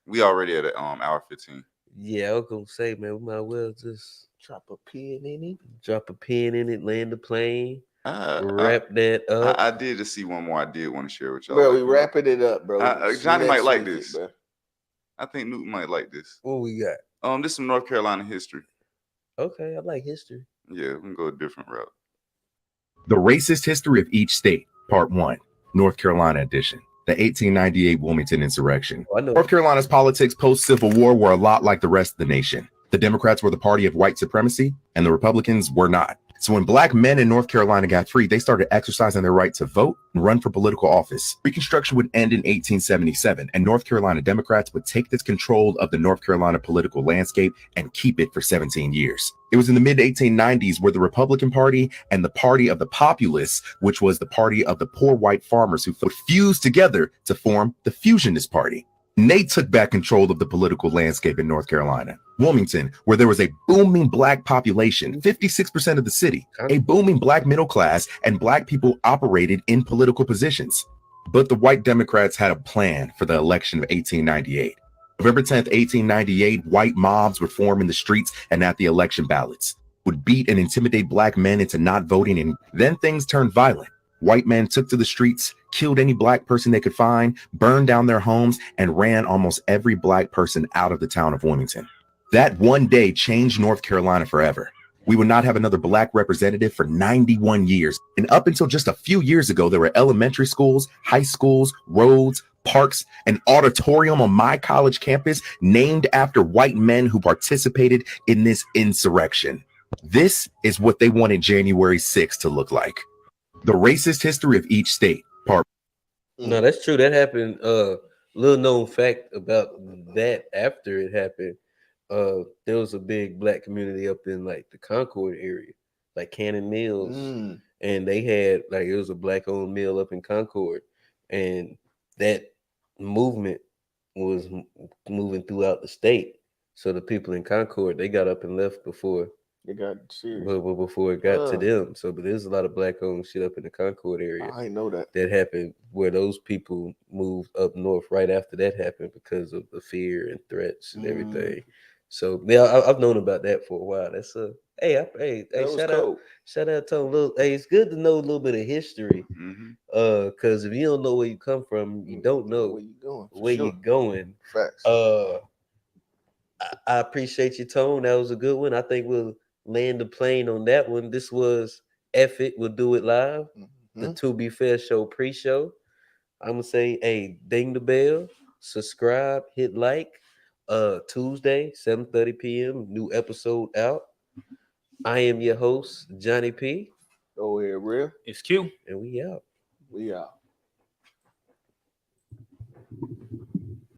[SPEAKER 3] We already at hour 15.
[SPEAKER 1] Yeah, I was gonna say, man, we might well just
[SPEAKER 4] drop a pin in
[SPEAKER 1] it, land the plane, wrap that up.
[SPEAKER 3] I did just see one more I did want to share with y'all.
[SPEAKER 4] Bro, we wrapping it up, bro.
[SPEAKER 3] Johnny might like this. Bro. I think Newton might like this.
[SPEAKER 1] What we got?
[SPEAKER 3] This is some North Carolina history.
[SPEAKER 1] Okay, I like history.
[SPEAKER 3] Yeah, we can go a different route.
[SPEAKER 21] The Racist History of Each State, Part 1, North Carolina edition. The 1898 Wilmington Insurrection. North Carolina's politics post-Civil War were a lot like the rest of the nation. The Democrats were the party of white supremacy, and the Republicans were not. So when black men in North Carolina got free, they started exercising their right to vote and run for political office. Reconstruction would end in 1877, and North Carolina Democrats would take this control of the North Carolina political landscape and keep it for 17 years. It was in the mid-1890s where the Republican Party and the Party of the Populists, which was the party of the poor white farmers who fused together to form the Fusionist Party. And they took back control of the political landscape in North Carolina. Wilmington, where there was a booming black population, 56% of the city, a booming black middle class, and black people operated in political positions. But the white Democrats had a plan for the election of 1898. November 10th, 1898, white mobs would form in the streets and at the election ballots, would beat and intimidate black men into not voting, and then things turned violent. White men took to the streets, killed any black person they could find, burned down their homes, and ran almost every black person out of the town of Wilmington. That one day changed North Carolina forever. We would not have another black representative for 91 years. And up until just a few years ago, there were elementary schools, high schools, roads, parks, an auditorium on my college campus named after white men who participated in this insurrection. This is what they wanted January 6th to look like. The Racist History of Each State, Part.
[SPEAKER 1] No, that's true. That happened. Little known fact about that after it happened. There was a big black community up in like the Concord area, like Cannon Mills, and they had like it was a black-owned mill up in Concord, and that movement was moving throughout the state. So the people in Concord, they got up and left before
[SPEAKER 4] it got serious.
[SPEAKER 1] Before it got to them. So, but there's a lot of black-owned shit up in the Concord area.
[SPEAKER 4] I didn't know that.
[SPEAKER 1] That happened where those people moved up north right after that happened because of the fear and threats and everything. So yeah, I've known about that for a while. That's Shout out to him. Hey, it's good to know a little bit of history. Because if you don't know where you come from, you don't know where you're going.
[SPEAKER 4] Facts.
[SPEAKER 1] I appreciate your tone. That was a good one. I think we'll land the plane on that one. This was F It, We'll Do It Live, the To Be Fair Show pre-show. I'm gonna say, hey, ding the bell, subscribe, hit like. Tuesday, 7:30 p.m. New episode out. I am your host, Johnny P.
[SPEAKER 4] Oh, yeah, real.
[SPEAKER 2] It's Q.
[SPEAKER 1] And we out.
[SPEAKER 4] We out.